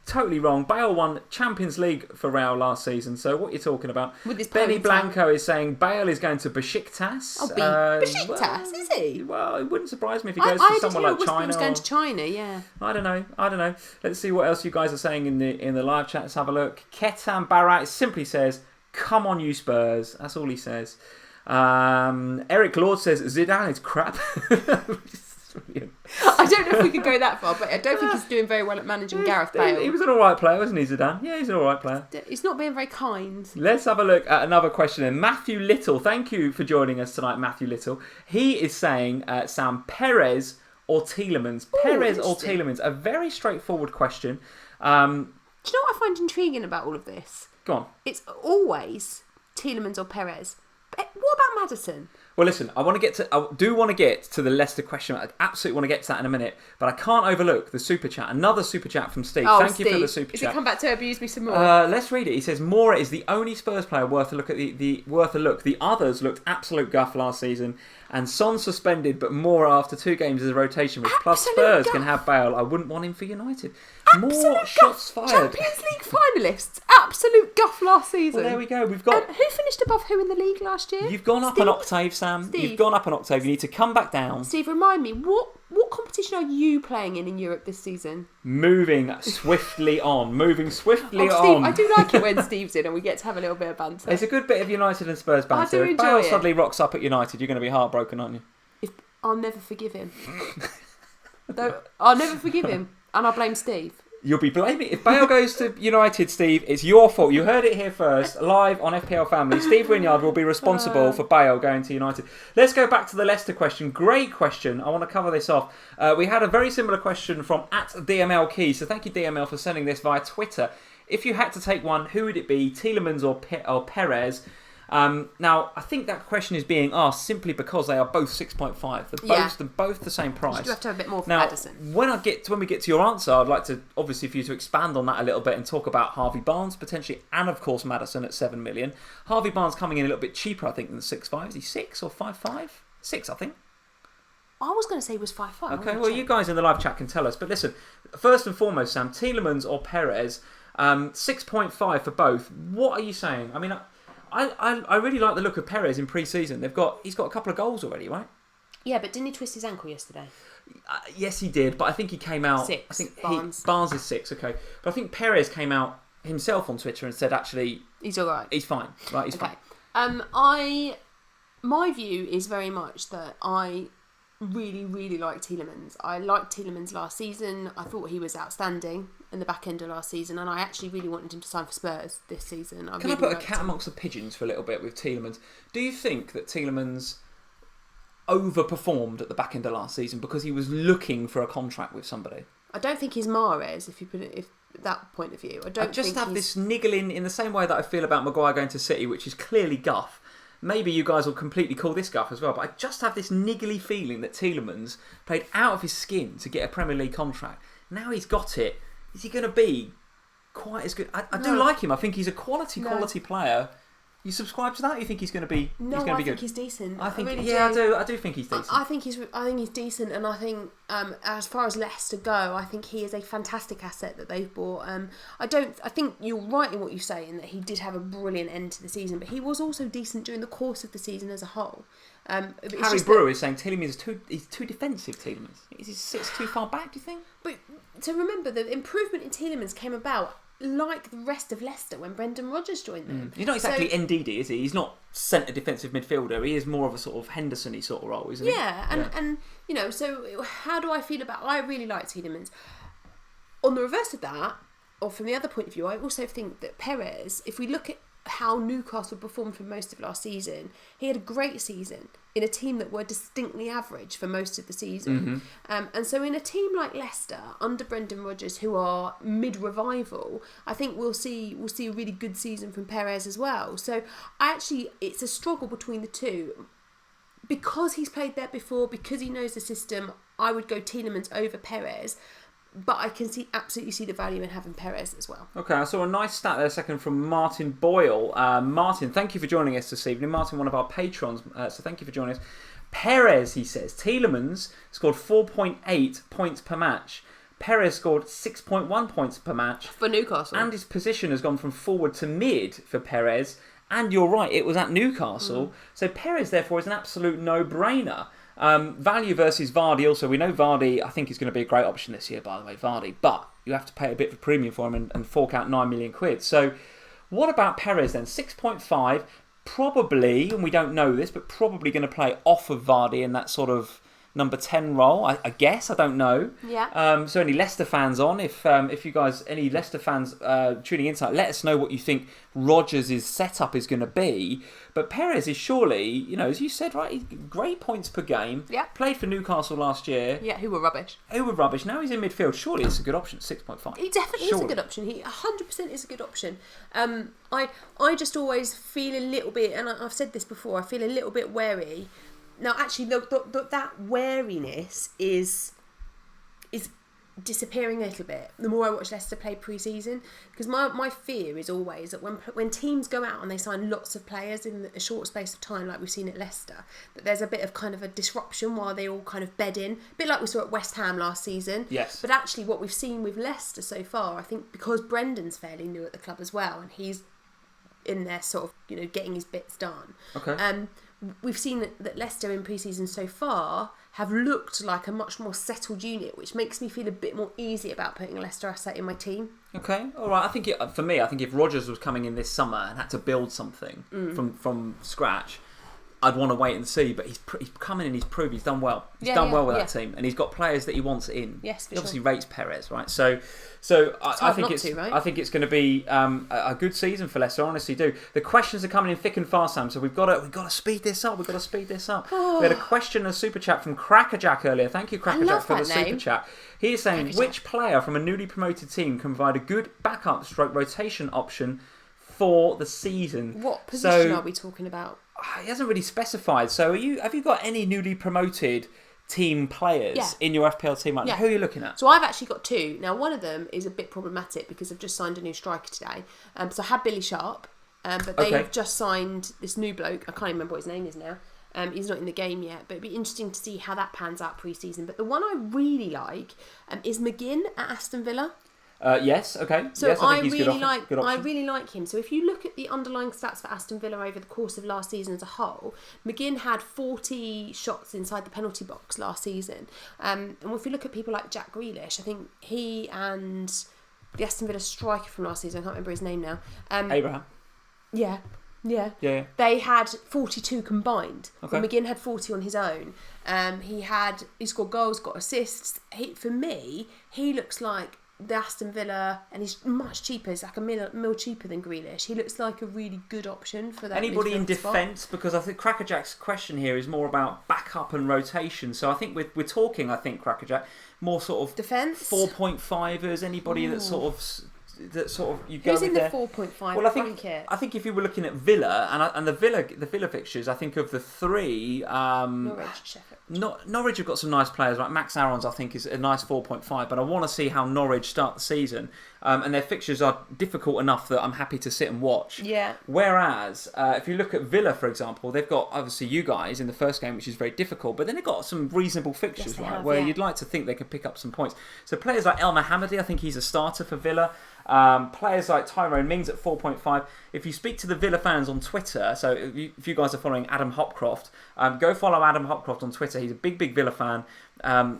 totally wrong. Bale won Champions League for Real last season, so what are you talking about? With his Benny Blanco is saying, Bale is going to Besiktas. Besiktas, is he? Well, it wouldn't surprise me if he goes to somewhere like China. He was going to China, yeah. I don't know. Let's see what else you guys are saying in the live chat. Let's have a look. Ketan Barat simply says, come on, you Spurs. That's all he says. Eric Lord says Zidane is crap. I don't know if we could go that far, but I don't think he's doing very well at managing Gareth Bale. He was an alright player, wasn't he, Zidane? Yeah, he's an alright player. He's not being very kind. Let's have a look at another question then. Matthew Little, thank you for joining us tonight, Matthew Little. He is saying, Sam, Perez or Tielemans? Perez or Tielemans? A very straightforward question. Do you know what I find intriguing about all of this? Go on. It's always Tielemans or Perez. But what about Maddison? Well, listen, I do want to get to the Leicester question. I absolutely want to get to that in a minute, but I can't overlook the super chat. Another super chat from Steve. Thank you for the super chat. Is he come back to abuse me some more? Let's read it. He says Mora is the only Spurs player worth a look at. Worth a look. The others looked absolute guff last season, and Son suspended, but Mora after 2 games as a rotation, which plus Spurs can have Bale. I wouldn't want him for United. More shots fired. Champions League finalists. Absolute guff last season. Well, there we go. We've got. Who finished above who in the league last year? You've gone up an octave, Sam. You've gone up an octave. You need to come back down. Steve, remind me, what competition are you playing in Europe this season? Moving swiftly on. Steve, I do like it when Steve's in and we get to have a little bit of banter. It's a good bit of United and Spurs banter. I do enjoy Bale it. suddenly rocks up at United, you're going to be heartbroken, aren't you? I'll never forgive him. I'll never forgive him. And I'll blame Steve. You'll be blaming... If Bale goes to United, Steve, it's your fault. You heard it here first, live on FPL Family. Steve Wynyard will be responsible for Bale going to United. Let's go back to the Leicester question. Great question. I want to cover this off. We had a very similar question from @DML Key. So thank you, DML, for sending this via Twitter. If you had to take one, who would it be? Tielemans or Perez? Now, I think that question is being asked simply because they are both 6.5. They're both the same price. You do have to have a bit more for Maddison. When we get to your answer, I'd like to, obviously, for you to expand on that a little bit and talk about Harvey Barnes, potentially, and of course, Maddison at 7 million. Harvey Barnes coming in a little bit cheaper, I think, than 6.5. Is he 6 or 5.5? 6, I think. I was going to say he was 5.5. Okay, well, you guys in the live chat can tell us. But listen, first and foremost, Sam, Tielemans or Perez, 6.5 for both. What are you saying? I mean, I really like the look of Perez in pre-season. He's got a couple of goals already, right? Yeah, but didn't he twist his ankle yesterday? Yes, he did. But I think he came out. 6. I think Barnes is 6. Okay, but I think Perez came out himself on Twitter and said, actually, he's all right. He's fine. Right, he's fine. My view is very much that I really, really like Tielemans. I liked Tielemans last season. I thought he was outstanding in the back end of last season, and I actually really wanted him to sign for Spurs this season. Can I put a cat amongst the pigeons for a little bit with Tielemans? Do you think that Tielemans overperformed at the back end of last season because he was looking for a contract with somebody? I don't think he's Mahrez, if you put it that point of view. I just have this niggling in the same way that I feel about Maguire going to City, which is clearly guff. Maybe you guys will completely call this guff as well, but I just have this niggly feeling that Tielemans played out of his skin to get a Premier League contract. Now he's got it. Is he going to be quite as good? I do like him. I think he's a quality player. You subscribe to that? Or you think he's going to be? No, he's going to be think good? he's decent. I think. really Yeah, do. I do think he's decent. I think he's decent, and I think as far as Leicester go, I think he is a fantastic asset that they've bought. I think you're right in what you say in that he did have a brilliant end to the season, but he was also decent during the course of the season as a whole. Harry Brewer is saying Tielemans is too defensive. Tielemans, he sits too far back. Do you think? But to remember, the improvement in Tielemans came about like the rest of Leicester when Brendan Rodgers joined them. He's not exactly NDD, is he? He's not centre defensive midfielder. He is more of a sort of Henderson-y sort of role, isn't he? Yeah, and you know, so how do I feel about? I really like Tielemans. On the reverse of that, or from the other point of view, I also think that Perez, if we look at how Newcastle performed for most of last season, he had a great season in a team that were distinctly average for most of the season. And so in a team like Leicester, under Brendan Rodgers, who are mid-revival, I think we'll see a really good season from Perez as well. So it's a struggle between the two. Because he's played there before, because he knows the system, I would go Tielemans over Perez. But I can absolutely see the value in having Perez as well. Okay, I saw a nice stat there a second from Martin Boyle. Martin, thank you for joining us this evening. Martin, one of our patrons, so thank you for joining us. Perez, he says, Tielemans scored 4.8 points per match. Perez scored 6.1 points per match. For Newcastle. And his position has gone from forward to mid for Perez. And you're right, it was at Newcastle. So Perez, therefore, is an absolute no-brainer. Value versus Vardy. Also, we know Vardy, I think, is going to be a great option this year, by the way, Vardy. But you have to pay a bit of a premium for him and fork out 9 million quid. So what about Perez then? 6.5, probably, and we don't know this, but probably going to play off of Vardy in that sort of number 10 role, I guess. I don't know. Yeah. So any Leicester fans on, if you guys, any Leicester fans tuning in tonight, let us know what you think Rodgers' setup is going to be. But Perez is surely, you know, as you said, right, great points per game. Yeah. Played for Newcastle last year. Yeah, who were rubbish. Now he's in midfield. Surely it's a good option, 6.5. He definitely is a good option. He 100% is a good option. I just always feel a little bit, and I've said this before, I feel a little bit wary. Now, actually, that wariness is disappearing a little bit the more I watch Leicester play pre-season, because my fear is always that when teams go out and they sign lots of players in a short space of time, like we've seen at Leicester, that there's a bit of kind of a disruption while they all kind of bed in, a bit like we saw at West Ham last season. Yes. But actually, what we've seen with Leicester so far, I think because Brendan's fairly new at the club as well, and he's in there sort of, you know, getting his bits done. Okay. We've seen that Leicester in pre-season so far have looked like a much more settled unit, which makes me feel a bit more easy about putting a Leicester asset in my team. Okay, all right. I think if Rodgers was coming in this summer and had to build something from scratch, I'd want to wait and see. But he's come in and he's proved he's done well. He's done well with that team, and he's got players that he wants in. Yes, he obviously rates Perez, right? So I think it's going to be a good season for Leicester. I honestly do. The questions are coming in thick and fast, Sam. So we've got to speed this up. We had a question in a super chat from Crackerjack earlier. Thank you, Crackerjack, for the super chat. He is saying, which player from a newly promoted team can provide a good backup / rotation option for the season? What position are we talking about? He hasn't really specified. So have you got any newly promoted team players in your FPL team right now? Who are you looking at? So I've actually got two. Now, one of them is a bit problematic because I've just signed a new striker today. So I had Billy Sharp, but they've just signed this new bloke. I can't remember what his name is now. He's not in the game yet, but it'd be interesting to see how that pans out pre-season. But the one I really like is McGinn at Aston Villa. Yes, okay. So yes, I really like him. So if you look at the underlying stats for Aston Villa over the course of last season as a whole, McGinn had 40 shots inside the penalty box last season. And if you look at people like Jack Grealish, I think he and the Aston Villa striker from last season, I can't remember his name now. Abraham. Yeah. Yeah. They had 42 combined. Okay. McGinn had 40 on his own. He scored goals, got assists. For me, he looks like the Aston Villa, and he's much cheaper. It's like a mil cheaper than Grealish. He looks like a really good option for that. Anybody in defence? Because I think Crackerjack's question here is more about backup and rotation. So I think we're talking. I think Crackerjack more sort of defence 4.5ers. Anybody that sort of you go Who's with in the there. 4.5? Well, I think if you were looking at Villa and the Villa fixtures, I think of the three. Norwich, Sheffield. Norwich have got some nice players, right? Max Aarons, I think, is a nice 4.5, but I want to see how Norwich start the season. and their fixtures are difficult enough that I'm happy to sit and watch. Yeah. Whereas, if you look at Villa, for example, they've got, obviously, you guys in the first game, which is very difficult, but then they've got some reasonable fixtures, right, where you'd like to think they could pick up some points. So players like El Mohammadi, I think he's a starter for Villa. Players like Tyrone Mings at 4.5. If you speak to the Villa fans on Twitter, so if you guys are following Adam Hopcroft, go follow Adam Hopcroft on Twitter. He's a big Villa fan,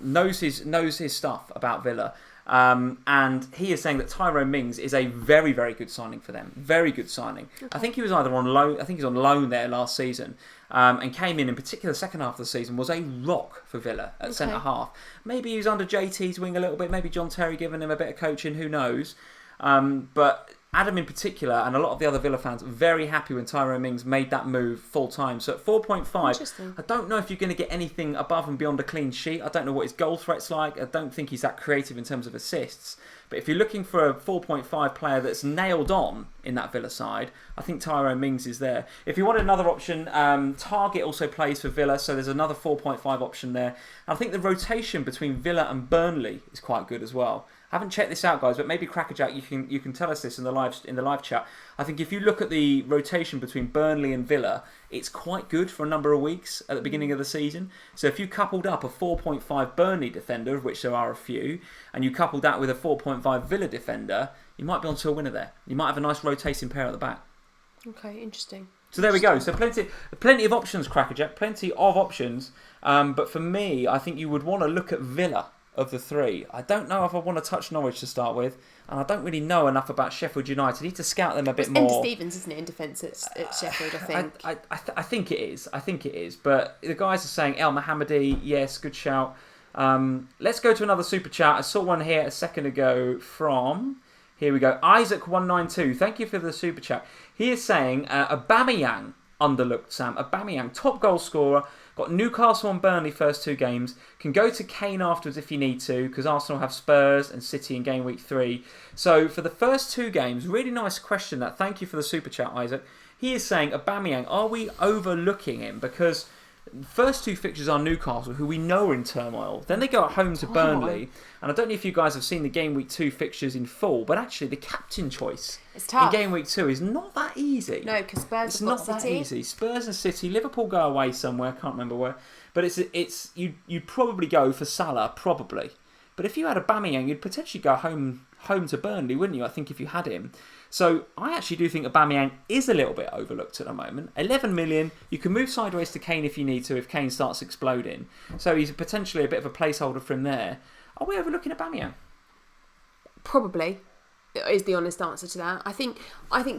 knows his stuff about Villa. And he is saying that Tyrone Mings is a very, very good signing for them. Very good signing. Okay. I think he was either on loan. I think he was on loan there last season, and came in particular the second half of the season was a rock for Villa at centre half. Maybe he was under JT's wing a little bit. Maybe John Terry giving him a bit of coaching. Who knows? But Adam in particular, and a lot of the other Villa fans, very happy when Tyrone Mings made that move full time. So at 4.5, I don't know if you're going to get anything above and beyond a clean sheet. I don't know what his goal threat's like. I don't think he's that creative in terms of assists. But if you're looking for a 4.5 player that's nailed on in that Villa side, I think Tyrone Mings is there. If you want another option, Target also plays for Villa, so there's another 4.5 option there. And I think the rotation between Villa and Burnley is quite good as well. I haven't checked this out, guys, but maybe Crackerjack, you can tell us this in the live chat. I think if you look at the rotation between Burnley and Villa, it's quite good for a number of weeks at the beginning of the season. So if you coupled up a 4.5 Burnley defender, of which there are a few, and you coupled that with a 4.5 Villa defender, you might be onto a winner there. You might have a nice rotating pair at the back. Okay, interesting. So there we go. So plenty of options, Crackerjack. Plenty of options. But for me, I think you would want to look at Villa of the three. I don't know if I want to touch Norwich to start with, and I don't really know enough about Sheffield United. I need to scout them a bit more. Enda Stevens, isn't it, in defence at Sheffield, I think. I think it is. I think it is. But the guys are saying El Mohammadi, yes, good shout. Let's go to another super chat. I saw one here a second ago from... Here we go. Isaac192. Thank you for the super chat. He is saying Aubameyang underlooked, Sam. Aubameyang, top goal scorer. Got Newcastle and Burnley first two games. Can go to Kane afterwards if you need to, because Arsenal have Spurs and City in game week 3. So for the first two games, really nice question that. Thank you for the super chat, Isaac. He is saying, Aubameyang, are we overlooking him? Because first two fixtures are Newcastle, who we know are in turmoil. Then they go at home to Burnley. And I don't know if you guys have seen the game week 2 fixtures in full, but actually the captain choice in game week 2 is not that easy. No, because Spurs have got City. It's not that easy. Spurs and City, Liverpool go away somewhere, can't remember where. But it's you'd probably go for Salah, probably. But if you had Aubameyang, you'd potentially go home to Burnley, wouldn't you? I think if you had him. So I actually do think Aubameyang is a little bit overlooked at the moment. 11 million. You can move sideways to Kane if you need to, if Kane starts exploding. So he's potentially a bit of a placeholder from there. Are we overlooking Aubameyang? Probably is the honest answer to that. I think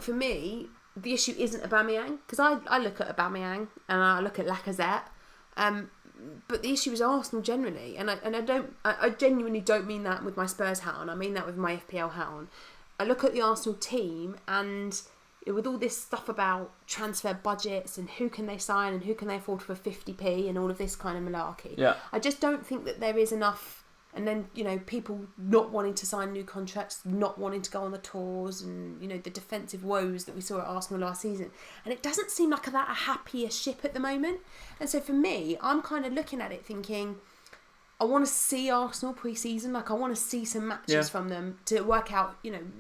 for me, the issue isn't Aubameyang, because I look at Aubameyang and I look at Lacazette. But the issue is Arsenal generally, and I genuinely don't mean that with my Spurs hat on. I mean that with my FPL hat on. I look at the Arsenal team, and with all this stuff about transfer budgets and who can they sign and who can they afford for 50p and all of this kind of malarkey. Yeah. I just don't think that there is enough. And then, people not wanting to sign new contracts, not wanting to go on the tours, and, the defensive woes that we saw at Arsenal last season. And it doesn't seem like that a happier ship at the moment. And so for me, I'm kind of looking at it thinking, I want to see Arsenal pre-season. Like, I want to see some matches from them to work out,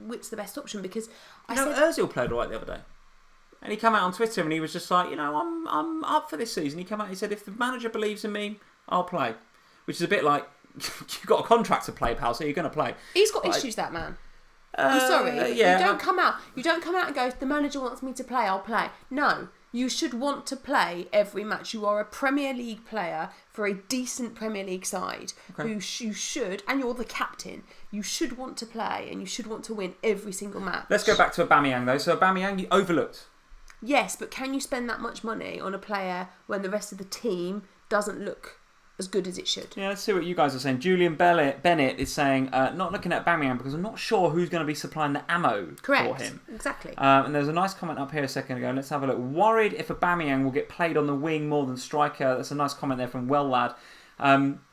which the best option. Because Ozil played all right the other day. And he came out on Twitter and he was just like, I'm up for this season. He came out and he said, if the manager believes in me, I'll play. Which is a bit like, you've got a contract to play, pal, so you're going to play. He's got issues, that man. I'm sorry. You don't come out and go, if the manager wants me to play, I'll play. No. You should want to play every match. You are a Premier League player for a decent Premier League side who you should, and you're the captain, you should want to play and you should want to win every single match. Let's go back to Aubameyang though. So Aubameyang, you overlooked. Yes, but can you spend that much money on a player when the rest of the team doesn't look as good as it should? Yeah, let's see what you guys are saying. Julian Bennett is saying, not looking at Aubameyang because I'm not sure who's going to be supplying the ammo for him. Exactly. And there's a nice comment up here a second ago. Let's have a look. Worried if Aubameyang will get played on the wing more than striker. That's a nice comment there from Well Lad.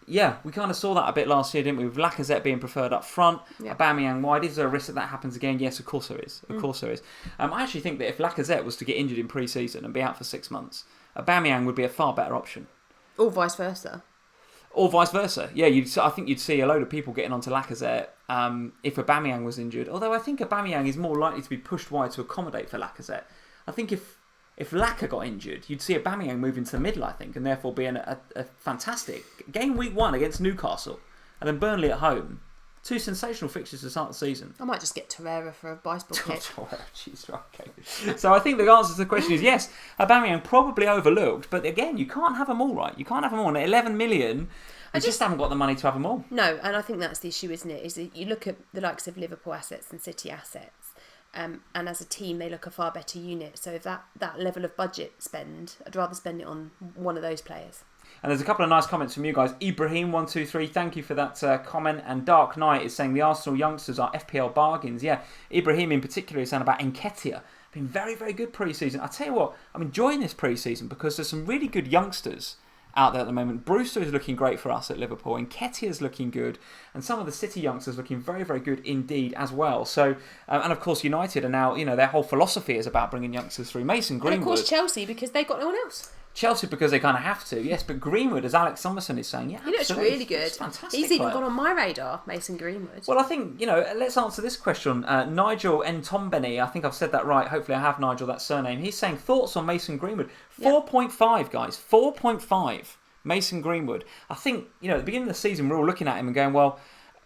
Yeah, we kind of saw that a bit last year, didn't we? With Lacazette being preferred up front, Aubameyang wide. Is there a risk that happens again? Yes, of course there is. Of course there is. I actually think that if Lacazette was to get injured in pre-season and be out for 6 months, Aubameyang would be a far better option. Or vice versa. Or vice versa. Yeah, I think you'd see a load of people getting onto Lacazette if Aubameyang was injured. Although I think Aubameyang is more likely to be pushed wide to accommodate for Lacazette. I think if Laka got injured, you'd see Aubameyang move into the middle, I think, and therefore be a fantastic game week 1 against Newcastle. And then Burnley at home. 2 sensational fixtures to start the season. I might just get Torreira for a bicycle kick. Jeez, okay. So I think the answer to the question is yes, Aubameyang probably overlooked, but again, you can't have them all, right? You can't have them all. And at 11 million, you just haven't got the money to have them all. No, and I think that's the issue, isn't it? Is that you look at the likes of Liverpool assets and City assets, and as a team, they look a far better unit. So if that level of budget spend, I'd rather spend it on one of those players. And there's a couple of nice comments from you guys. Ibrahim123, thank you for that comment. And Dark Knight is saying the Arsenal youngsters are FPL bargains. Yeah, Ibrahim in particular is saying about Nketiah. Been very, very good pre-season. I tell you what, I'm enjoying this pre-season because there's some really good youngsters out there at the moment. Brewster is looking great for us at Liverpool. Nketiah is looking good. And some of the City youngsters looking very, very good indeed as well. So, and of course United are now, their whole philosophy is about bringing youngsters through. Mason Greenwood. And of course Chelsea, because they've got no one else. Chelsea because they kind of have to, yes, but Greenwood, as Alex Summerson is saying, he looks really good. He's fantastic. He's even gone on my radar, Mason Greenwood. Well, I think, let's answer this question. Nigel Ntombeni, I think I've said that right. Hopefully I have, Nigel, that surname. He's saying thoughts on Mason Greenwood. 4.5, guys. 4.5. Mason Greenwood. I think, at the beginning of the season, we're all looking at him and going, well,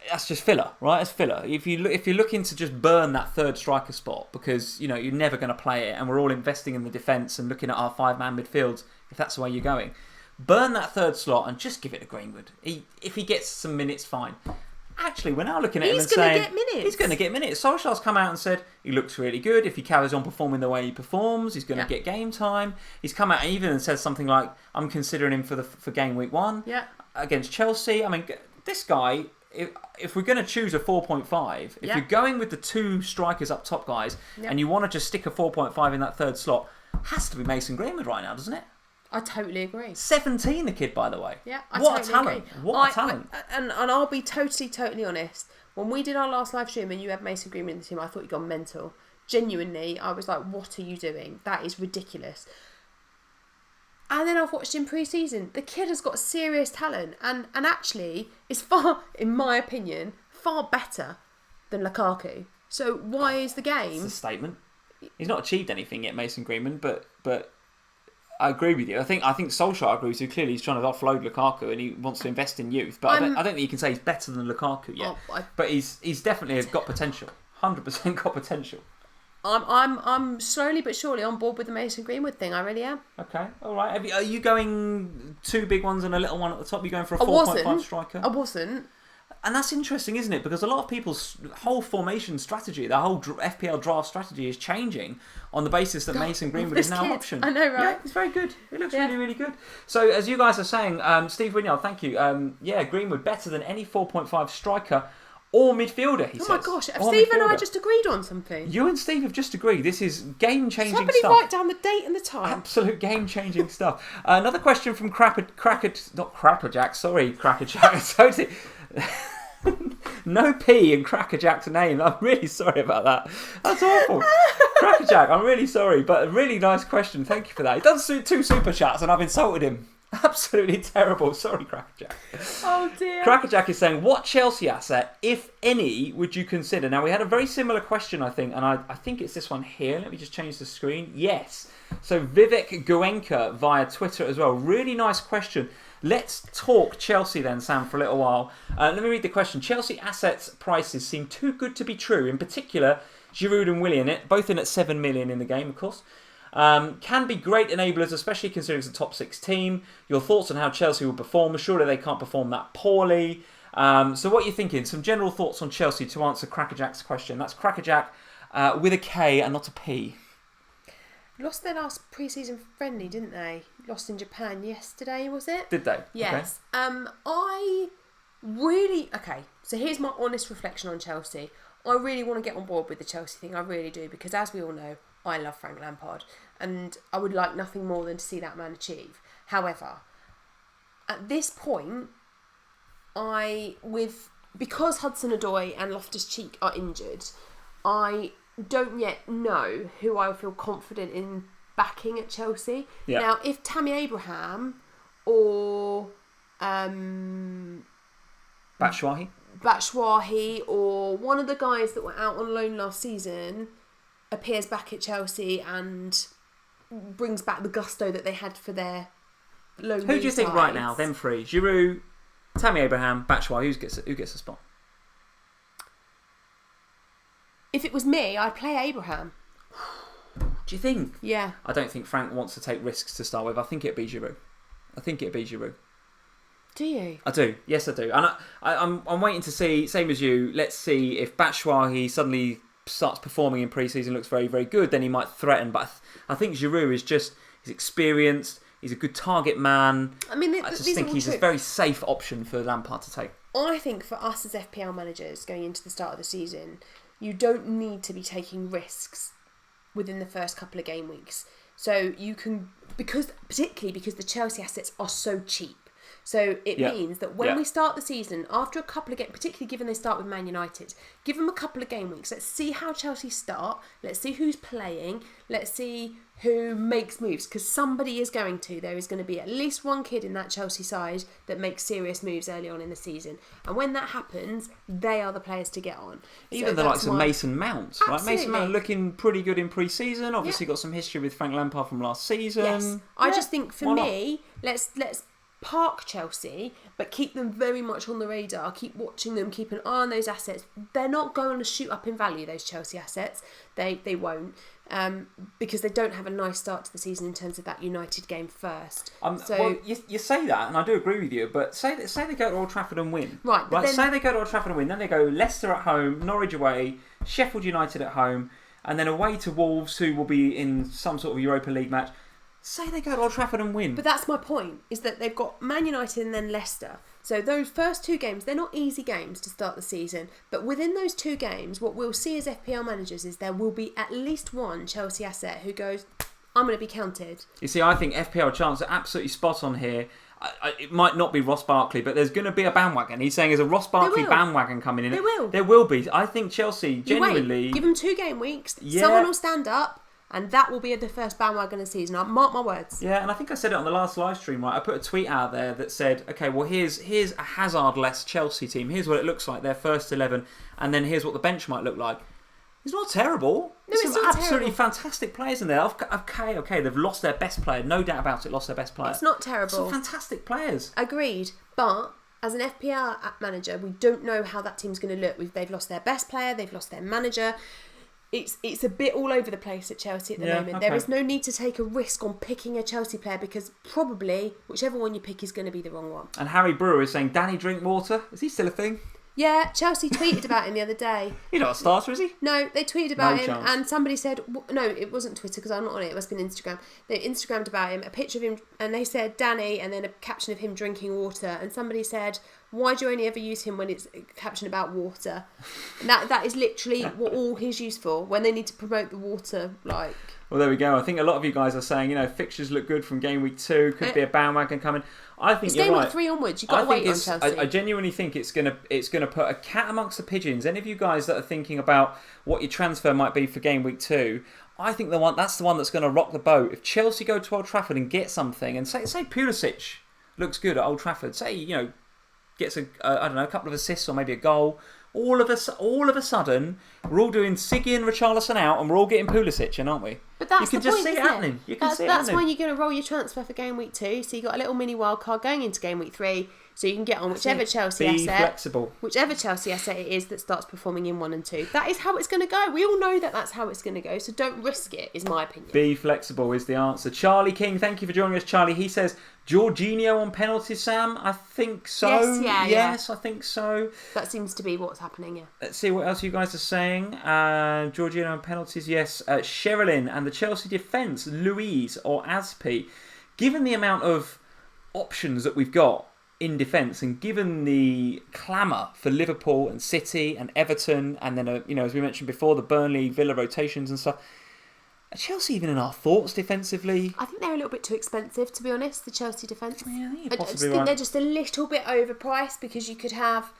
that's just filler, right? It's filler. If you're looking to just burn that third striker spot because, you're never going to play it and we're all investing in the defence and looking at our 5-man midfields, if that's the way you're going, burn that third slot and just give it to Greenwood. If he gets some minutes, fine. Actually, we're now looking at him and saying he's going to get minutes. Solskjaer's come out and said he looks really good. If he carries on performing the way he performs, he's going to get game time. He's come out even and said something like, "I'm considering him for game week 1 against Chelsea." I mean, this guy. If we're going to choose a 4.5, if you're going with the 2 strikers up top, guys, and you want to just stick a 4.5 in that third slot, has to be Mason Greenwood right now, doesn't it? I totally agree. 17, the kid, by the way. Yeah, what a talent! What a talent! And I'll be totally honest. When we did our last live stream and you had Mason Greenwood in the team, I thought you'd gone mental. Genuinely, I was like, "What are you doing? That is ridiculous." And then I've watched him pre-season. The kid has got serious talent and actually is far, in my opinion, far better than Lukaku. So why is the game... It's a statement. He's not achieved anything yet, Mason Greenwood, but I agree with you. I think Solskjaer agrees with you. Clearly he's trying to offload Lukaku and he wants to invest in youth. But I don't think you can say he's better than Lukaku yet. But he's definitely got potential. 100% got potential. I'm slowly but surely on board with the Mason Greenwood thing. I really am. Okay, all right. Are you going 2 big ones and a little one at the top? Are you going for a 4.5 striker? I wasn't. And that's interesting, isn't it? Because a lot of people's whole formation strategy, their whole FPL draft strategy is changing on the basis that Mason Greenwood is now an option. I know, right? Yeah, it's very good. It looks really, really good. So, as you guys are saying, Steve Winyard, thank you. Greenwood better than any 4.5 striker or midfielder, he says. Oh my gosh, have Steve and I just agreed on something? You and Steve have just agreed. This is game-changing Somebody stuff. write down the date and the time. Absolute game-changing stuff. Another question from Crackerjack. Totally. No P in Crackerjack's name. I'm really sorry about that. That's awful. Crackerjack, I'm really sorry, but a really nice question. Thank you for that. He done 2 super chats and I've insulted him. Absolutely terrible. Sorry, Crackerjack. Oh dear. Crackerjack is saying, what Chelsea asset, if any, would you consider? Now, we had a very similar question, I think, and I think it's this one here. Let me just change the screen. Yes. So Vivek Goenka via Twitter as well. Really nice question. Let's talk Chelsea then, Sam, for a little while. Let me read the question. Chelsea assets prices seem too good to be true. In particular, Giroud and Willian, both in at 7 million in the game, of course. Can be great enablers, especially considering it's a top 6 team. Your thoughts on how Chelsea will perform? Surely they can't perform that poorly. So what are you thinking? Some general thoughts on Chelsea to answer Crackerjack's question. That's Crackerjack with a K and not a P. Lost their last pre-season friendly, didn't they? Lost in Japan yesterday, was it? Did they? Yes. Okay. Okay, so here's my honest reflection on Chelsea. I really want to get on board with the Chelsea thing. I really do, because as we all know, I love Frank Lampard and I would like nothing more than to see that man achieve. However, at this point, because Hudson-Odoi and Loftus-Cheek are injured, I don't yet know who I feel confident in backing at Chelsea. Yeah. Now, if Tammy Abraham or Batshuayi, or one of the guys that were out on loan last season appears back at Chelsea and brings back the gusto that they had for their loan. Who do you think right now? Them three: Giroud, Tammy Abraham, Batshuayi. Who gets a spot? If it was me, I'd play Abraham. Do you think? Yeah. I don't think Frank wants to take risks to start with. I think it'd be Giroud. Do you? I do. Yes, I do. And I'm waiting to see, same as you, let's see if Batshuayi suddenly starts performing in pre-season, looks very, very good, then he might threaten. But I think Giroud is just, he's experienced, he's a good target man. I just think he's a very safe option for Lampard to take. I think for us as FPL managers going into the start of the season, you don't need to be taking risks within the first couple of game weeks. So you can, particularly because the Chelsea assets are so cheap. So it means that when we start the season, after a couple of games, particularly given they start with Man United, give them a couple of game weeks. Let's see how Chelsea start. Let's see who's playing. Let's see who makes moves. Because somebody is going to. There is going to be at least one kid in that Chelsea side that makes serious moves early on in the season. And when that happens, they are the players to get on. Even the likes of Mason Mount. Right? Mason Mount looking pretty good in pre-season. Obviously got some history with Frank Lampard from last season. Yes. I just think for me, let's park Chelsea, but keep them very much on the radar. Keep watching them, keep an eye on those assets. They're not going to shoot up in value, those Chelsea assets. They won't, because they don't have a nice start to the season in terms of that United game first. Well, you say that, and I do agree with you, but say they go to Old Trafford and win. Right. Then, say they go to Old Trafford and win, then they go Leicester at home, Norwich away, Sheffield United at home, and then away to Wolves, who will be in some sort of Europa League match. Say they go to Old Trafford and win. But that's my point, is that they've got Man United and then Leicester. So those first two games, they're not easy games to start the season. But within those two games, what we'll see as FPL managers is there will be at least one Chelsea asset who goes, I'm going to be counted. You see, I think FPL chance are absolutely spot on here. It might not be Ross Barkley, but there's going to be a bandwagon. He's saying there's a Ross Barkley bandwagon coming in. There will be. I think Chelsea, genuinely... Give them 2 game weeks. Yeah. Someone will stand up. And that will be the first bandwagon of the season. I'll mark my words. Yeah, and I think I said it on the last live stream, right? I put a tweet out there that said, okay, well, here's a Hazard-less Chelsea team. Here's what it looks like, their first 11. And then here's what the bench might look like. It's not terrible. There's some absolutely fantastic players in there. Okay, they've lost their best player. No doubt about it, lost their best player. It's not terrible. Some fantastic players. Agreed. But as an FPL manager, we don't know how that team's going to look. They've lost their best player. They've lost their manager. It's a bit all over the place at Chelsea at the moment. Okay. There is no need to take a risk on picking a Chelsea player because probably whichever one you pick is going to be the wrong one. And Harry Brewer is saying, Danny Drinkwater, is he still a thing? Yeah, Chelsea tweeted about him the other day. He's not a starter, is he? No, they tweeted about him and somebody said... No, it wasn't Twitter because I'm not on it. It must have been Instagram. They Instagrammed about him, a picture of him, and they said Danny and then a caption of him drinking water. And somebody said, why do you only ever use him when it's a caption about water? And that is literally what all he's used for when they need to promote the water, like... Well, there we go. I think a lot of you guys are saying, fixtures look good from game week 2. Could be a bandwagon coming. I think you're right. It's game week 3 onwards. You've got to wait on Chelsea. I genuinely think it's gonna put a cat amongst the pigeons. Any of you guys that are thinking about what your transfer might be for game week 2, I think that's the one that's going to rock the boat. If Chelsea go to Old Trafford and get something, and say Pulisic looks good at Old Trafford, gets a couple of assists or maybe a goal. All of a sudden, we're all doing Siggy and Richarlison out, and we're all getting Pulisic in, aren't we? But that's you can just see it happening. That's when you're going to roll your transfer for game week 2. So you got a little mini wild card going into game week 3. So you can get on whichever Chelsea asset it is that starts performing in 1 and 2. That is how it's going to go. We all know that that's how it's going to go. So don't risk it, is my opinion. Be flexible is the answer. Charlie King, thank you for joining us, Charlie. He says, Jorginho on penalties, Sam? I think so. Yes, I think so. That seems to be what's happening, yeah. Let's see what else you guys are saying. Jorginho on penalties, yes. Sherilyn and the Chelsea defence, Louise or Aspi. Given the amount of options that we've got in defence, and given the clamour for Liverpool and City and Everton, and then as we mentioned before, the Burnley, Villa rotations and stuff, are Chelsea even in our thoughts defensively? I think they're a little bit too expensive, to be honest, the Chelsea defence. Yeah, I just think they're just a little bit overpriced because you could have,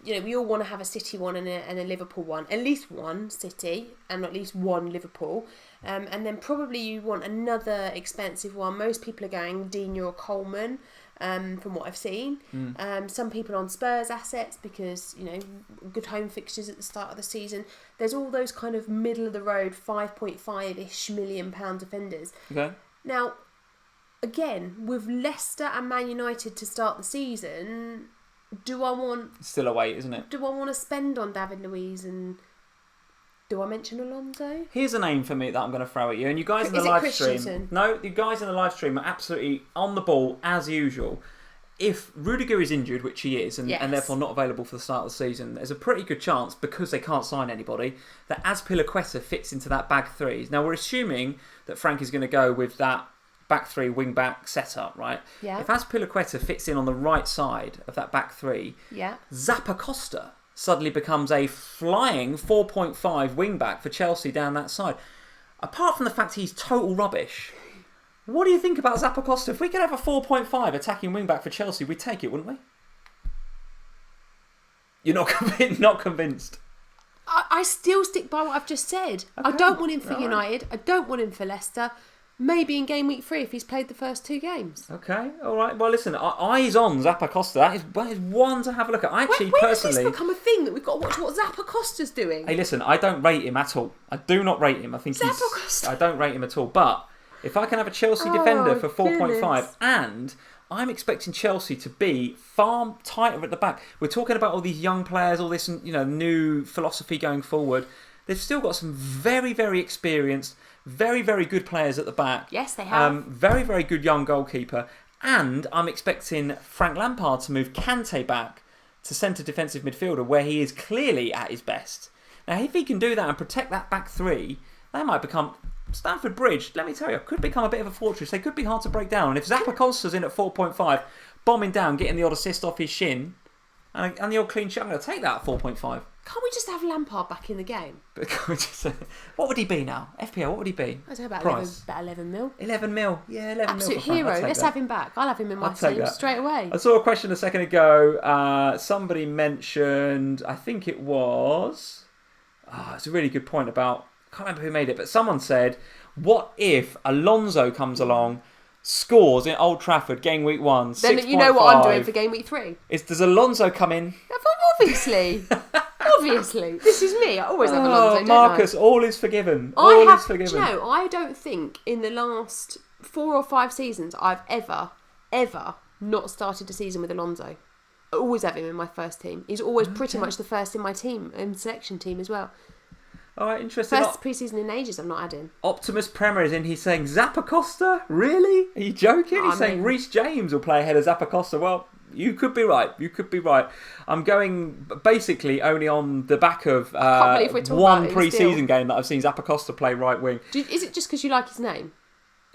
we all want to have a City one and a Liverpool one. At least one City and at least one Liverpool. And then probably you want another expensive one. Most people are going Digne or Coleman. from what I've seen. Some people on Spurs assets because, good home fixtures at the start of the season. There's all those kind of middle of the road 5.5-ish million pound defenders. Okay. Now, again, with Leicester and Man United to start the season, It's still a wait, isn't it? Do I want to spend on David Luiz and do I mention Alonso? Here's a name for me that I'm going to throw at you, and you guys in the live stream. No, you guys in the live stream are absolutely on the ball as usual. If Rudiger is injured, which he is, and therefore not available for the start of the season, there's a pretty good chance, because they can't sign anybody, that Azpilicueta fits into that back three. Now, we're assuming that Frank is going to go with that back three, wing back setup, right? Yeah. If Azpilicueta fits in on the right side of that back three, Zappacosta suddenly becomes a flying 4.5 wing back for Chelsea down that side. Apart from the fact he's total rubbish, what do you think about Zappacosta? If we could have a 4.5 attacking wing back for Chelsea, we'd take it, wouldn't we? You're not convinced. I still stick by what I've just said. Okay. I don't want him for United. I don't want him for Leicester. Maybe in game week 3 if he's played the first 2 games. Okay, all right. Well, listen, eyes on Zappacosta. That is one to have a look at. When personally, does this become a thing that we've got to watch what Zappacosta's doing? Hey, listen, I don't rate him at all. I do not rate him. I don't rate him at all. But if I can have a Chelsea defender for 4.5, and I'm expecting Chelsea to be far tighter at the back. We're talking about all these young players, all this new philosophy going forward. They've still got some very, very experienced, very, very good players at the back. Yes, they have. Very, very good young goalkeeper. And I'm expecting Frank Lampard to move Kante back to centre defensive midfielder, where he is clearly at his best. Now, if he can do that and protect that back three, they might become... Stamford Bridge, let me tell you, could become a bit of a fortress. They could be hard to break down. And if Zappacosta's in at 4.5, bombing down, getting the odd assist off his shin, and the odd clean sheet, I'm going to take that at 4.5. Can't we just have Lampard back in the game? What would he be now? FPL, what would he be? I don't know, about 11 mil. 11 mil? Yeah, 11 Absolute mil. Hero. Let's have him back. I'll have him in my team straight away. I saw a question a second ago. Somebody mentioned, I think it was... it's a really good point about... I can't remember who made it, but someone said, what if Alonso comes along, scores in Old Trafford, game week 1, 6.5? Then you know what I'm doing for game week 3. Does Alonso come in? Obviously. Obviously. This is me. I always have Alonso, don't Marcus, all is forgiven. All is forgiven. I don't think in the last 4 or 5 seasons I've ever not started a season with Alonso. I always have him in my first team. He's always pretty much the first in my team, and selection team as well. All right, interesting. First pre-season in ages I've not had him. Optimus Premier is in. He's saying Zappacosta? Really? Are you joking? He's saying Reece James will play ahead of Zappacosta. Well, you could be right. I'm going basically only on the back of one pre-season game that I've seen Zappacosta play right wing. Is it just because you like his name?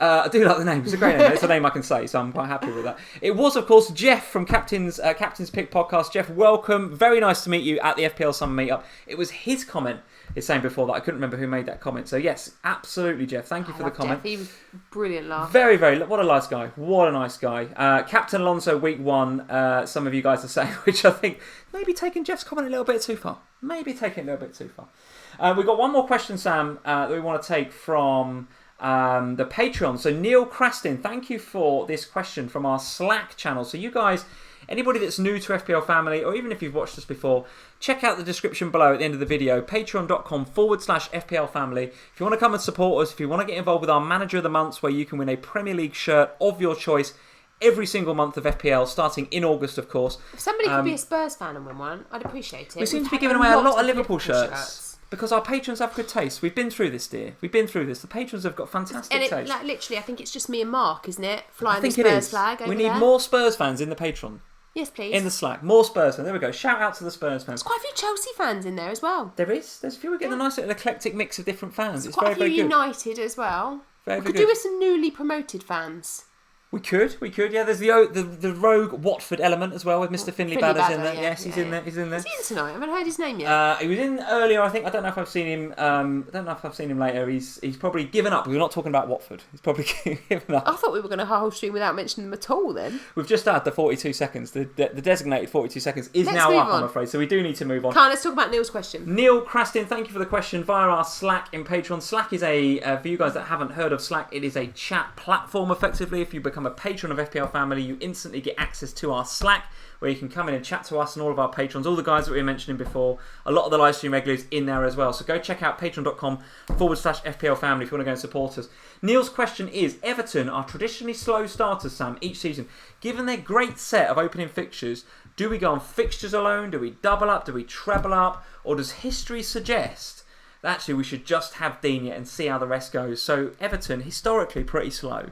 I do like the name. It's a great name. It's a name I can say, so I'm quite happy with that. It was, of course, Jeff from Captain's Pick podcast. Jeff, welcome. Very nice to meet you at the FPL Summer Meetup. It was his comment. He's saying before that I couldn't remember who made that comment. So yes, absolutely, Jeff. Thank you for the comment. Jeff. He was brilliant laugh. Very, very. What a nice guy. What a nice guy. Captain Alonso week 1. Some of you guys are saying, which I think maybe taking Jeff's comment a little bit too far. We've got one more question, Sam, that we want to take from the Patreon. So Neil Craston, thank you for this question from our Slack channel. So you guys, anybody that's new to FPL Family, or even if you've watched us before, check out the description below at the end of the video, patreon.com/FPL Family. If you want to come and support us, if you want to get involved with our Manager of the Months, where you can win a Premier League shirt of your choice every single month of FPL, starting in August, of course. If somebody could be a Spurs fan and win one, I'd appreciate it. We seem to be giving away a lot of Liverpool shirts. Because our patrons have good taste. We've been through this, dear. We've been through this. The patrons have got fantastic taste. Literally, I think it's just me and Mark, isn't it? Flying the Spurs flag over there. We need more Spurs fans in the Patreon. Yes, please. In the Slack. More Spurs fans. There we go. Shout out to the Spurs fans. There's quite a few Chelsea fans in there as well. There is. There's a few. We're getting a nice little eclectic mix of different fans. It's quite very, a few very good. United as well. Very, we could do with some newly promoted fans. We could, yeah. There's the rogue Watford element as well with Mr. Finley Badders in there. Yes, he's in there. He's in there. Is he in tonight? I haven't heard his name yet. He was in earlier, I think. I don't know if I've seen him. Later. He's probably given up. We're not talking about Watford. He's probably given up. I thought we were going to whole stream without mentioning them at all. Then we've just had the 42 seconds. The designated 42 seconds is now up, I'm afraid. So we do need to move on. Let's talk about Neil's question. Neil Craston, thank you for the question via our Slack in Patreon. Slack is for you guys that haven't heard of Slack, it is a chat platform. Effectively, if you become become a patron of FPL Family, you instantly get access to our Slack, where you can come in and chat to us and all of our patrons, all the guys that we were mentioning before, a lot of the live stream regulars in there as well. So go check out patreon.com/FPL Family if you want to go and support us. Neil's question is, Everton are traditionally slow starters, Sam, each season. Given their great set of opening fixtures, do we go on fixtures alone? Do we double up? Do we treble up? Or does history suggest that actually we should just have Digne and see how the rest goes? So Everton, historically pretty slow.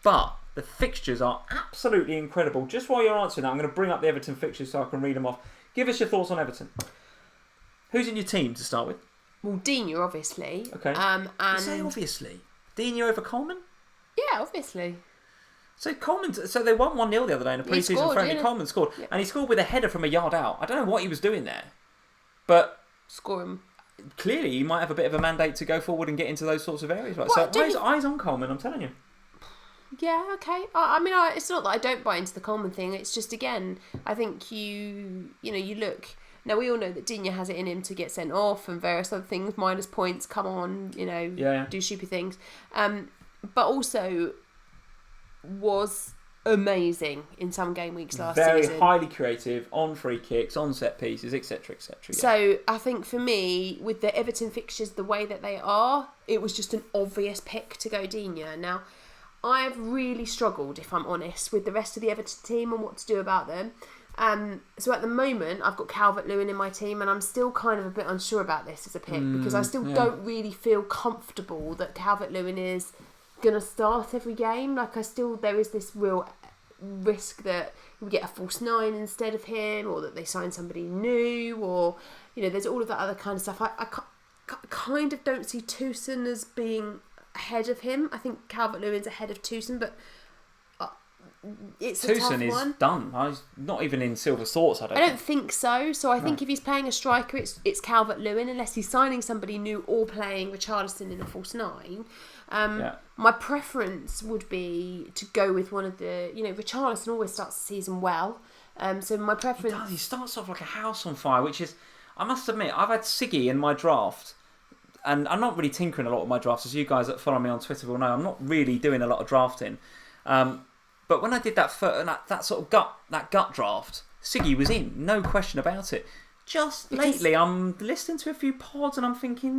But the fixtures are absolutely incredible. Just while you're answering that, I'm going to bring up the Everton fixtures so I can read them off. Give us your thoughts on Everton. Who's in your team to start with? Well, Digne, obviously. Okay. And You say obviously. Digne over Coleman? Yeah, obviously. So Coleman, so they won 1-0 the other day in a pre-season friendly. Yeah. Coleman scored, Yeah. and he scored with a header from a yard out. I don't know what he was doing there, but Scoring. clearly he might have a bit of a mandate to go forward and get into those sorts of areas. Right? Well, So eyes on Coleman, I'm telling you. Yeah, okay. I mean, it's not that I don't buy into the Coleman thing. It's just, again, I think you look. Now, we all know that Digne has it in him to get sent off and various other things, minus points, come on, do stupid things. But also was amazing in some game weeks last season. Very highly creative, on free kicks, on set pieces, etc., etc. Yeah. So I think for me, with the Everton fixtures the way that they are, it was just an obvious pick to go Digne. Now, I've really struggled, if I'm honest, with the rest of the Everton team and what to do about them. So at the moment, I've got Calvert-Lewin in my team, and I'm still kind of a bit unsure about this as a pick because I still don't really feel comfortable that Calvert-Lewin is going to start every game. There is this real risk that we get a false 9 instead of him, or that they sign somebody new, or there's all of that other kind of stuff. I kind of don't see Toussaint as being ahead of him. I think Calvert-Lewin's ahead of Toussaint, but it's a tough one. Toussaint is done. He's not even in Silver's thoughts, I don't think so. So I think if he's playing a striker, it's Calvert-Lewin, unless he's signing somebody new or playing Richarlison in a false 9. My preference would be to go with one of the... Richarlison always starts the season well. So my preference... He starts off like a house on fire, which is... I must admit, I've had Siggy in my draft, and I'm not really tinkering a lot with my drafts, as you guys that follow me on Twitter will know. I'm not really doing a lot of drafting. But when I did that sort of gut draft, Siggy was in, no question about it. Lately, I'm listening to a few pods and I'm thinking,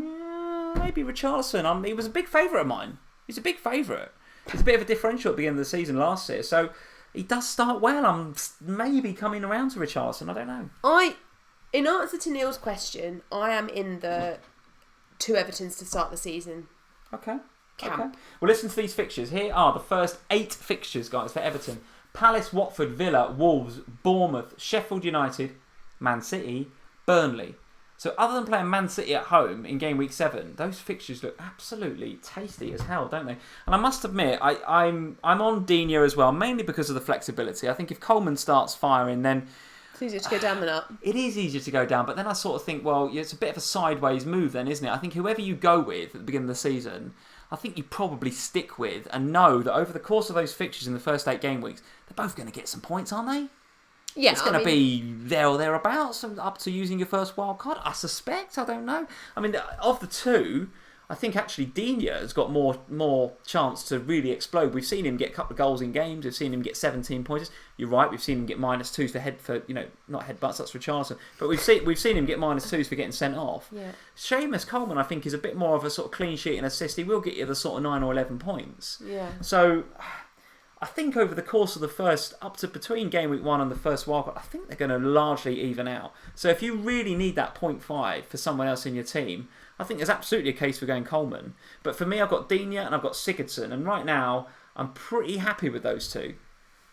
maybe Richarlison. He was a big favourite of mine. He's a big favourite. He's a bit of a differential at the end of the season last year, so he does start well. I'm maybe coming around to Richarlison. I don't know. In answer to Neil's question, I am in the 2 Evertons to start the season. Okay. Camp. Okay. Well, listen to these fixtures. Here are the first 8 fixtures, guys, for Everton. Palace, Watford, Villa, Wolves, Bournemouth, Sheffield United, Man City, Burnley. So other than playing Man City at home in game week 7, those fixtures look absolutely tasty as hell, don't they? And I must admit, I'm on Digne as well, mainly because of the flexibility. I think if Coleman starts firing, then... It's easier to go down than up. It is easier to go down, but then I sort of think, well, it's a bit of a sideways move then, isn't it? I think whoever you go with at the beginning of the season... I think you probably stick with and know that over the course of those fixtures in the first 8 game weeks, they're both going to get some points, aren't they? Yeah, it's going to be there or thereabouts, up to using your first wild card. I suspect. I don't know. I mean, of the 2, I think actually Digne has got more chance to really explode. We've seen him get a couple of goals in games. We've seen him get 17 points. You're right. We've seen him get -2s for not headbutts. That's Richarlison. But we've seen him get -2s for getting sent off. Yeah. Seamus Coleman, I think, is a bit more of a sort of clean sheet and assist. He will get you the sort of 9 or 11 points. Yeah. So I think over the course of the first, up to between game week 1 and the first wildcard, I think they're going to largely even out. So if you really need that 0.5 for someone else in your team, I think there's absolutely a case for going Coleman. But for me, I've got Digne and I've got Sigurdsson, and right now I'm pretty happy with those 2.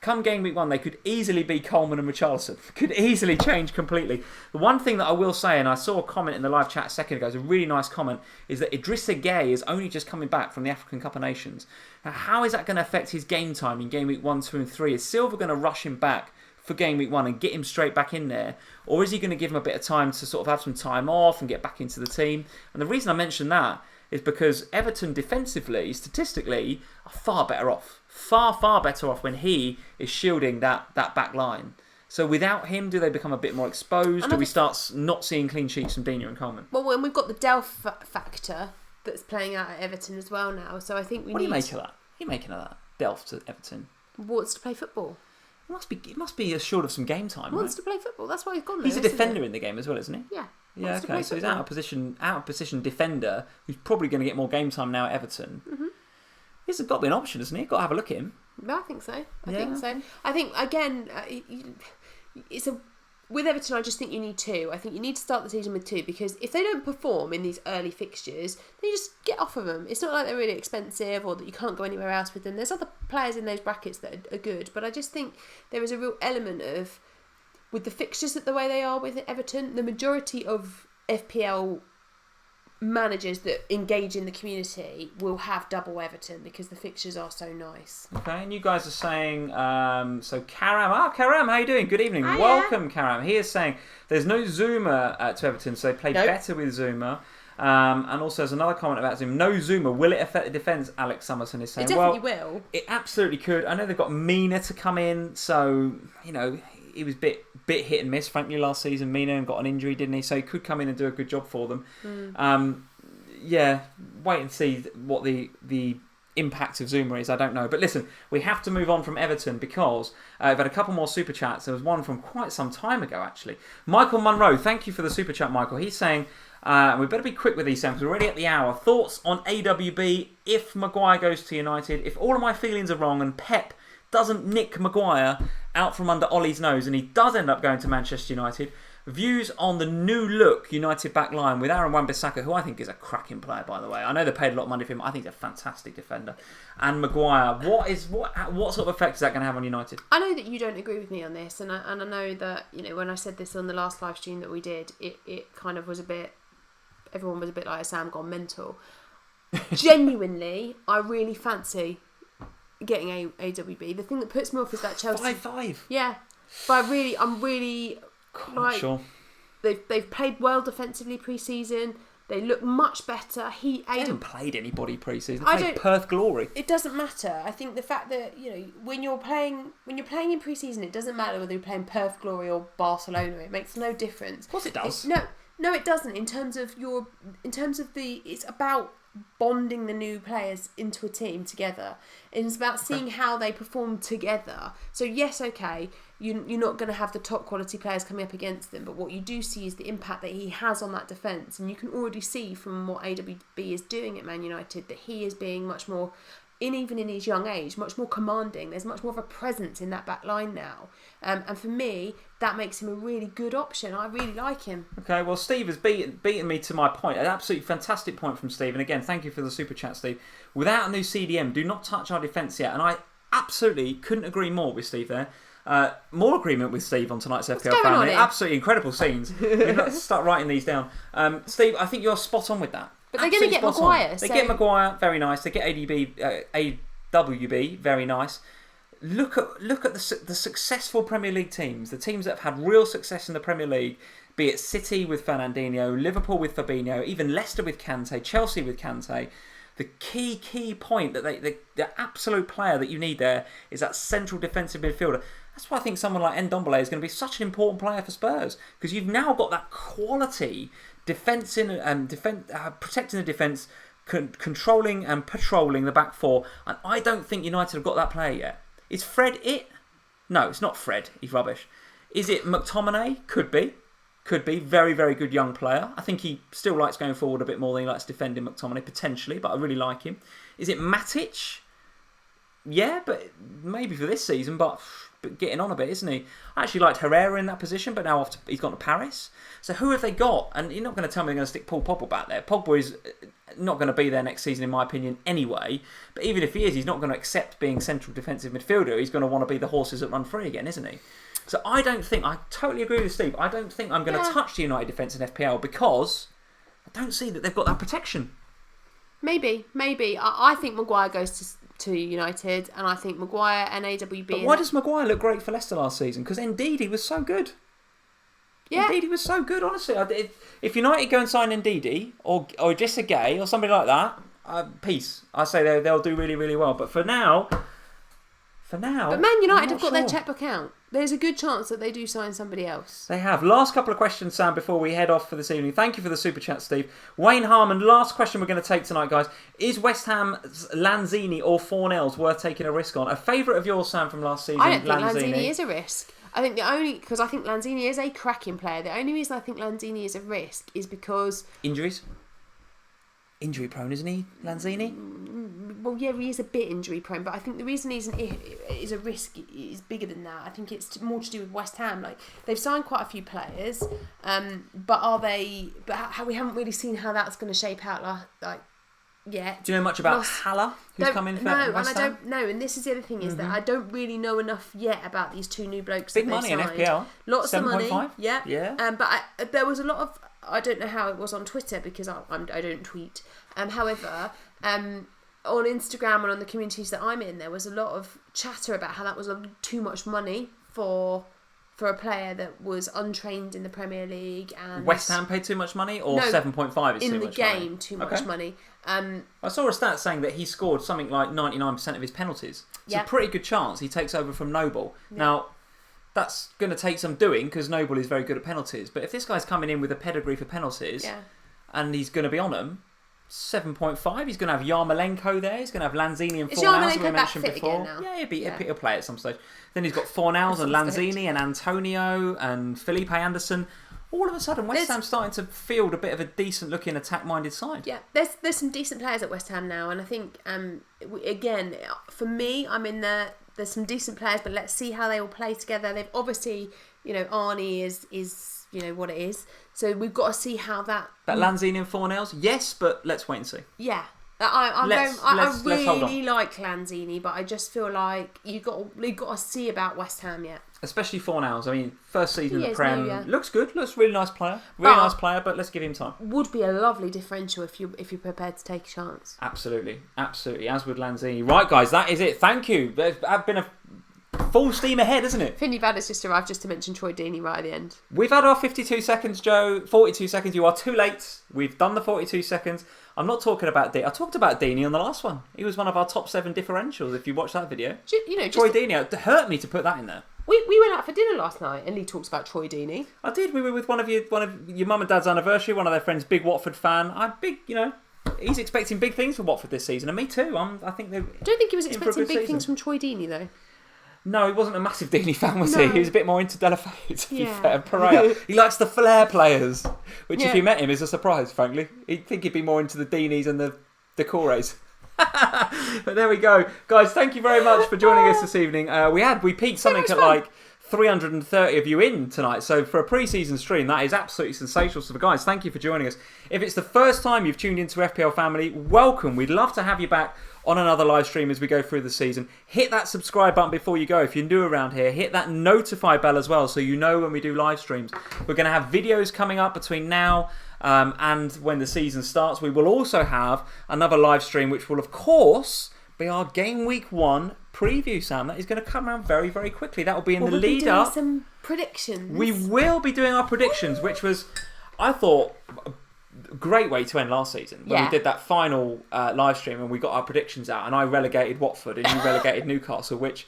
Come game week 1, they could easily be Coleman and Richarlison. Could easily change completely. The one thing that I will say, and I saw a comment in the live chat a second ago, it's a really nice comment, is that Idrissa Gueye is only just coming back from the African Cup of Nations. Now, how is that going to affect his game time in game week 1, 2 and 3? Is Silva going to rush him back for game week 1 and get him straight back in there? Or is he going to give him a bit of time to sort of have some time off and get back into the team? And the reason I mention that is because Everton defensively, statistically, are far better off. Far better off when he is shielding that back line. So without him, do they become a bit more exposed? Do we start not seeing clean sheets from Digne and Coleman? Well, when we've got the Delph factor that's playing out at Everton as well now, so I think we What do you make of that? What are you making of that? Delft to Everton? Wants to play football. It must be assured of some game time, Wants right? to play football. That's why he's gone there. He's a defender in the game as well, isn't he? Yeah. Yeah, okay. So he's out of position defender who's probably going to get more game time now at Everton. Mm-hmm. He's got to be an option, isn't he? Got to have a look at him. I think so. I think again, with Everton, I just think you need two. I think you need to start the season with two, because if they don't perform in these early fixtures, then you just get off of them. It's not like they're really expensive or that you can't go anywhere else with them. There's other players in those brackets that are good, but I just think there is a real element of, with the fixtures the way they are with Everton, the majority of FPL managers that engage in the community will have double Everton because the fixtures are so nice. Okay, and you guys are saying, so Karam, Karam, how you doing? Good evening. Hiya. Welcome, Karam. He is saying there's no Zuma to Everton, so they play better with Zuma. And also there's another comment about Zuma. No Zuma, will it affect the defence? Alex Summerson is saying. It definitely will. It absolutely could. I know they've got Mina to come in, so, you know, he was bit hit and miss, frankly, last season. Mina and got an injury, didn't he? So he could come in and do a good job for them. Yeah, wait and see what the impact of Zuma is. I don't know. But listen, we have to move on from Everton because I've had a couple more super chats. There was one from quite some time ago, actually. Michael Munro, thank you for the super chat, Michael. He's saying, we better be quick with these samples. We're already at the hour. Thoughts on AWB if Maguire goes to United? If all of my feelings are wrong and Pep doesn't nick Maguire out from under Ollie's nose and he does end up going to Manchester United, views on the new look United back line with Aaron Wan-Bissaka, who I think is a cracking player, by the way. I know they paid a lot of money for him. I think he's a fantastic defender. And Maguire, what sort of effect is that going to have on United? I know that you don't agree with me on this, and I know that, you know, when I said this on the last live stream that we did, it kind of was a bit, everyone was a bit like, Sam gone mental. Genuinely, I really fancy getting AWB. The thing that puts me off is that Chelsea 5-5. Yeah, but I'm really Not sure. They've played well defensively pre-season. They look much better. They haven't played anybody pre-season. They I played don't- Perth Glory. It doesn't matter. I think the fact that, you know, when you're playing in pre-season, it doesn't matter whether you're playing Perth Glory or Barcelona. It makes no difference. Of course it does. No, it doesn't. In terms of it's about bonding the new players into a team together. It's about seeing how they perform together. So yes, okay, you're not going to have the top quality players coming up against them, but what you do see is the impact that he has on that defence, and you can already see from what AWB is doing at Man United that he is being much more, even in his young age, much more commanding. There's much more of a presence in that back line now. And for me, that makes him a really good option. I really like him. Okay, well, Steve has beaten me to my point. An absolutely fantastic point from Steve. And again, thank you for the super chat, Steve. Without a new CDM, do not touch our defence yet. And I absolutely couldn't agree more with Steve there. More agreement with Steve on tonight's FPL Family. Absolutely incredible scenes. Let's start writing these down. Steve, I think you're spot on with that. But they're going to get Maguire. They get Maguire, very nice. They get AWB, very nice. Look at the successful Premier League teams, the teams that have had real success in the Premier League, be it City with Fernandinho, Liverpool with Fabinho, even Leicester with Kante, Chelsea with Kante. The key point that the absolute player that you need there is that central defensive midfielder. That's why I think someone like Ndombele is going to be such an important player for Spurs, because you've now got that quality protecting the defence, controlling and patrolling the back four, and I don't think United have got that player yet. Is Fred it? No, it's not Fred. He's rubbish. Is it McTominay? Could be. Very, very good young player. I think he still likes going forward a bit more than he likes defending, McTominay, potentially, but I really like him. Is it Matic? Yeah, but maybe for this season, but getting on a bit, isn't he? I actually liked Herrera in that position, but now he's gone to Paris. So who have they got? And you're not going to tell me they're going to stick Paul Pogba back there. Pogba is not going to be there next season, in my opinion, anyway. But even if he is, he's not going to accept being central defensive midfielder. He's going to want to be the horses that run free again, isn't he? So I totally agree with Steve. I don't think I'm going to touch the United defence in FPL because I don't see that they've got that protection. Maybe. I think Maguire goes to United, and I think Maguire and AWB... But why does Maguire look great for Leicester last season? Because indeed he was so good. Yeah. Indeed he was so good, honestly. If United go and sign Ndidi or Jessa Gay or somebody like that, peace. I say they'll do really, really well. But for now, For now. But Man United have got their sure. checkbook out. There's a good chance that they do sign somebody else. They have. Last couple of questions, Sam, before we head off for this evening. Thank you for the super chat, Steve. Wayne Harmon, last question we're going to take tonight, guys. Is West Ham's Lanzini or Fornells worth taking a risk on? A favourite of yours, Sam, from last season, I don't think Lanzini is a risk. I think because I think Lanzini is a cracking player. The only reason I think Lanzini is a risk is because... Injuries? Injury prone, isn't he, Lanzini? Well, yeah, he is a bit injury prone, but I think the reason he's is a risk is bigger than that. I think it's more to do with West Ham. Like, they've signed quite a few players, but are they? But we haven't really seen how that's going to shape out. Like yet. Do you know much about Haller, who's coming for West Ham? No, and I don't know. And this is the other thing is that I don't really know enough yet about these two new blokes. Big that money in signed. FPL. Lots of money. 7.5? Yeah. But there was a lot of. I don't know how it was on Twitter because I don't tweet. However, on Instagram and on the communities that I'm in, there was a lot of chatter about how that was too much money for a player that was untrained in the Premier League. And West Ham paid too much money, or 7.5 is too much money? In the game, too much money. I saw a stat saying that he scored something like 99% of his penalties. It's a pretty good chance he takes over from Noble. Yeah. Now, that's going to take some doing because Noble is very good at penalties. But if this guy's coming in with a pedigree for penalties and he's going to be on them, 7.5. He's going to have Yarmolenko there. He's going to have Lanzini and Fornals, as we mentioned before. Yeah, he'll play at some stage. Then he's got Fornals and Lanzini and Antonio and Felipe Anderson. All of a sudden, West Ham's starting to field a bit of a decent-looking, attack-minded side. Yeah, there's some decent players at West Ham now, and I think again, for me, I'm in the. There's some decent players, but let's see how they all play together. They've obviously, Arnie is what it is. So we've got to see how that... That Lanzini and Fornals? Yes, but let's wait and see. Yeah. I really like Lanzini, but I just feel like you've got to see about West Ham yet. Especially Fornals. I mean, first season in the Prem. Looks good. Looks really nice player. Nice player, but let's give him time. Would be a lovely differential if you're prepared to take a chance. Absolutely. As with Lanzini. Right, guys, that is it. Thank you. There's been a full steam ahead, isn't it? Finley Vadder's just arrived just to mention Troy Deeney right at the end. We've had our 52 seconds, Joe. 42 seconds. You are too late. We've done the 42 seconds. I'm not talking about Deeney. I talked about Deeney on the last one. He was one of our top 7 differentials, if you watched that video. Troy Deeney. It hurt me to put that in there. We went out for dinner last night and Lee talks about Troy Deeney. I did. We were with one of your mum and dad's anniversary, one of their friends, big Watford fan. He's expecting big things from Watford this season, and me too. I think they. I don't think he was expecting big things from Troy Deeney though. No, he wasn't a massive Deeney fan, was he? He was a bit more into Delafeu, to be fair. Pereira. He likes the flair players, which if you met him is a surprise, frankly. He'd think he'd be more into the Deenies and the Decores. But there we go. Guys, thank you very much for joining us this evening. We peaked something at like 330 of you in tonight. So for a pre-season stream, that is absolutely sensational. So guys, thank you for joining us. If it's the first time you've tuned into FPL Family, welcome. We'd love to have you back on another live stream as we go through the season. Hit that subscribe button before you go if you're new around here. Hit that notify bell as well so you know when we do live streams. We're going to have videos coming up between now and when the season starts. We will also have another live stream which will of course be our game week 1 preview, Sam. That is going to come around very, very quickly. That will be in the lead up. We'll be doing some predictions. We will be doing our predictions, which was, I thought, a great way to end last season when we did that final live stream and we got our predictions out, and I relegated Watford and you relegated Newcastle, which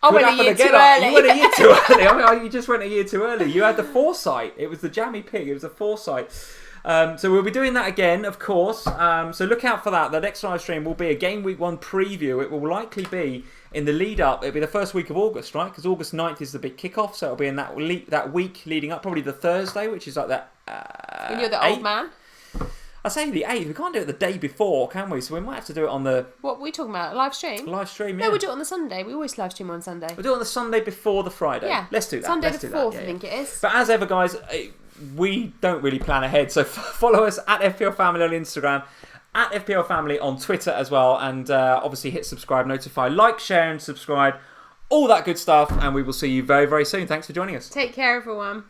I went a year too early. You went a year too early. I mean, you just went a year too early. You had the foresight. It was the jammy pig. It was the foresight. So we'll be doing that again, of course. So look out for that. The next live stream will be a game week 1 preview. It will likely be in the lead up. It'll be the first week of August, right? Because August 9th is the big kickoff. So it'll be in that week leading up, probably the Thursday, which is like that. When you're the old man. I say the 8th. We can't do it the day before, can we? So we might have to do it on the... What are we talking about? Live stream? Live stream, yeah. No, we'll do it on the Sunday. We always live stream on Sunday. We'll do it on the Sunday before the Friday. Yeah. Let's do that. Sunday the 4th, I think it is. But as ever, guys, we don't really plan ahead. So follow us at FPL Family on Instagram, at FPL Family on Twitter as well. And obviously hit subscribe, notify, like, share and subscribe. All that good stuff. And we will see you very, very soon. Thanks for joining us. Take care, everyone.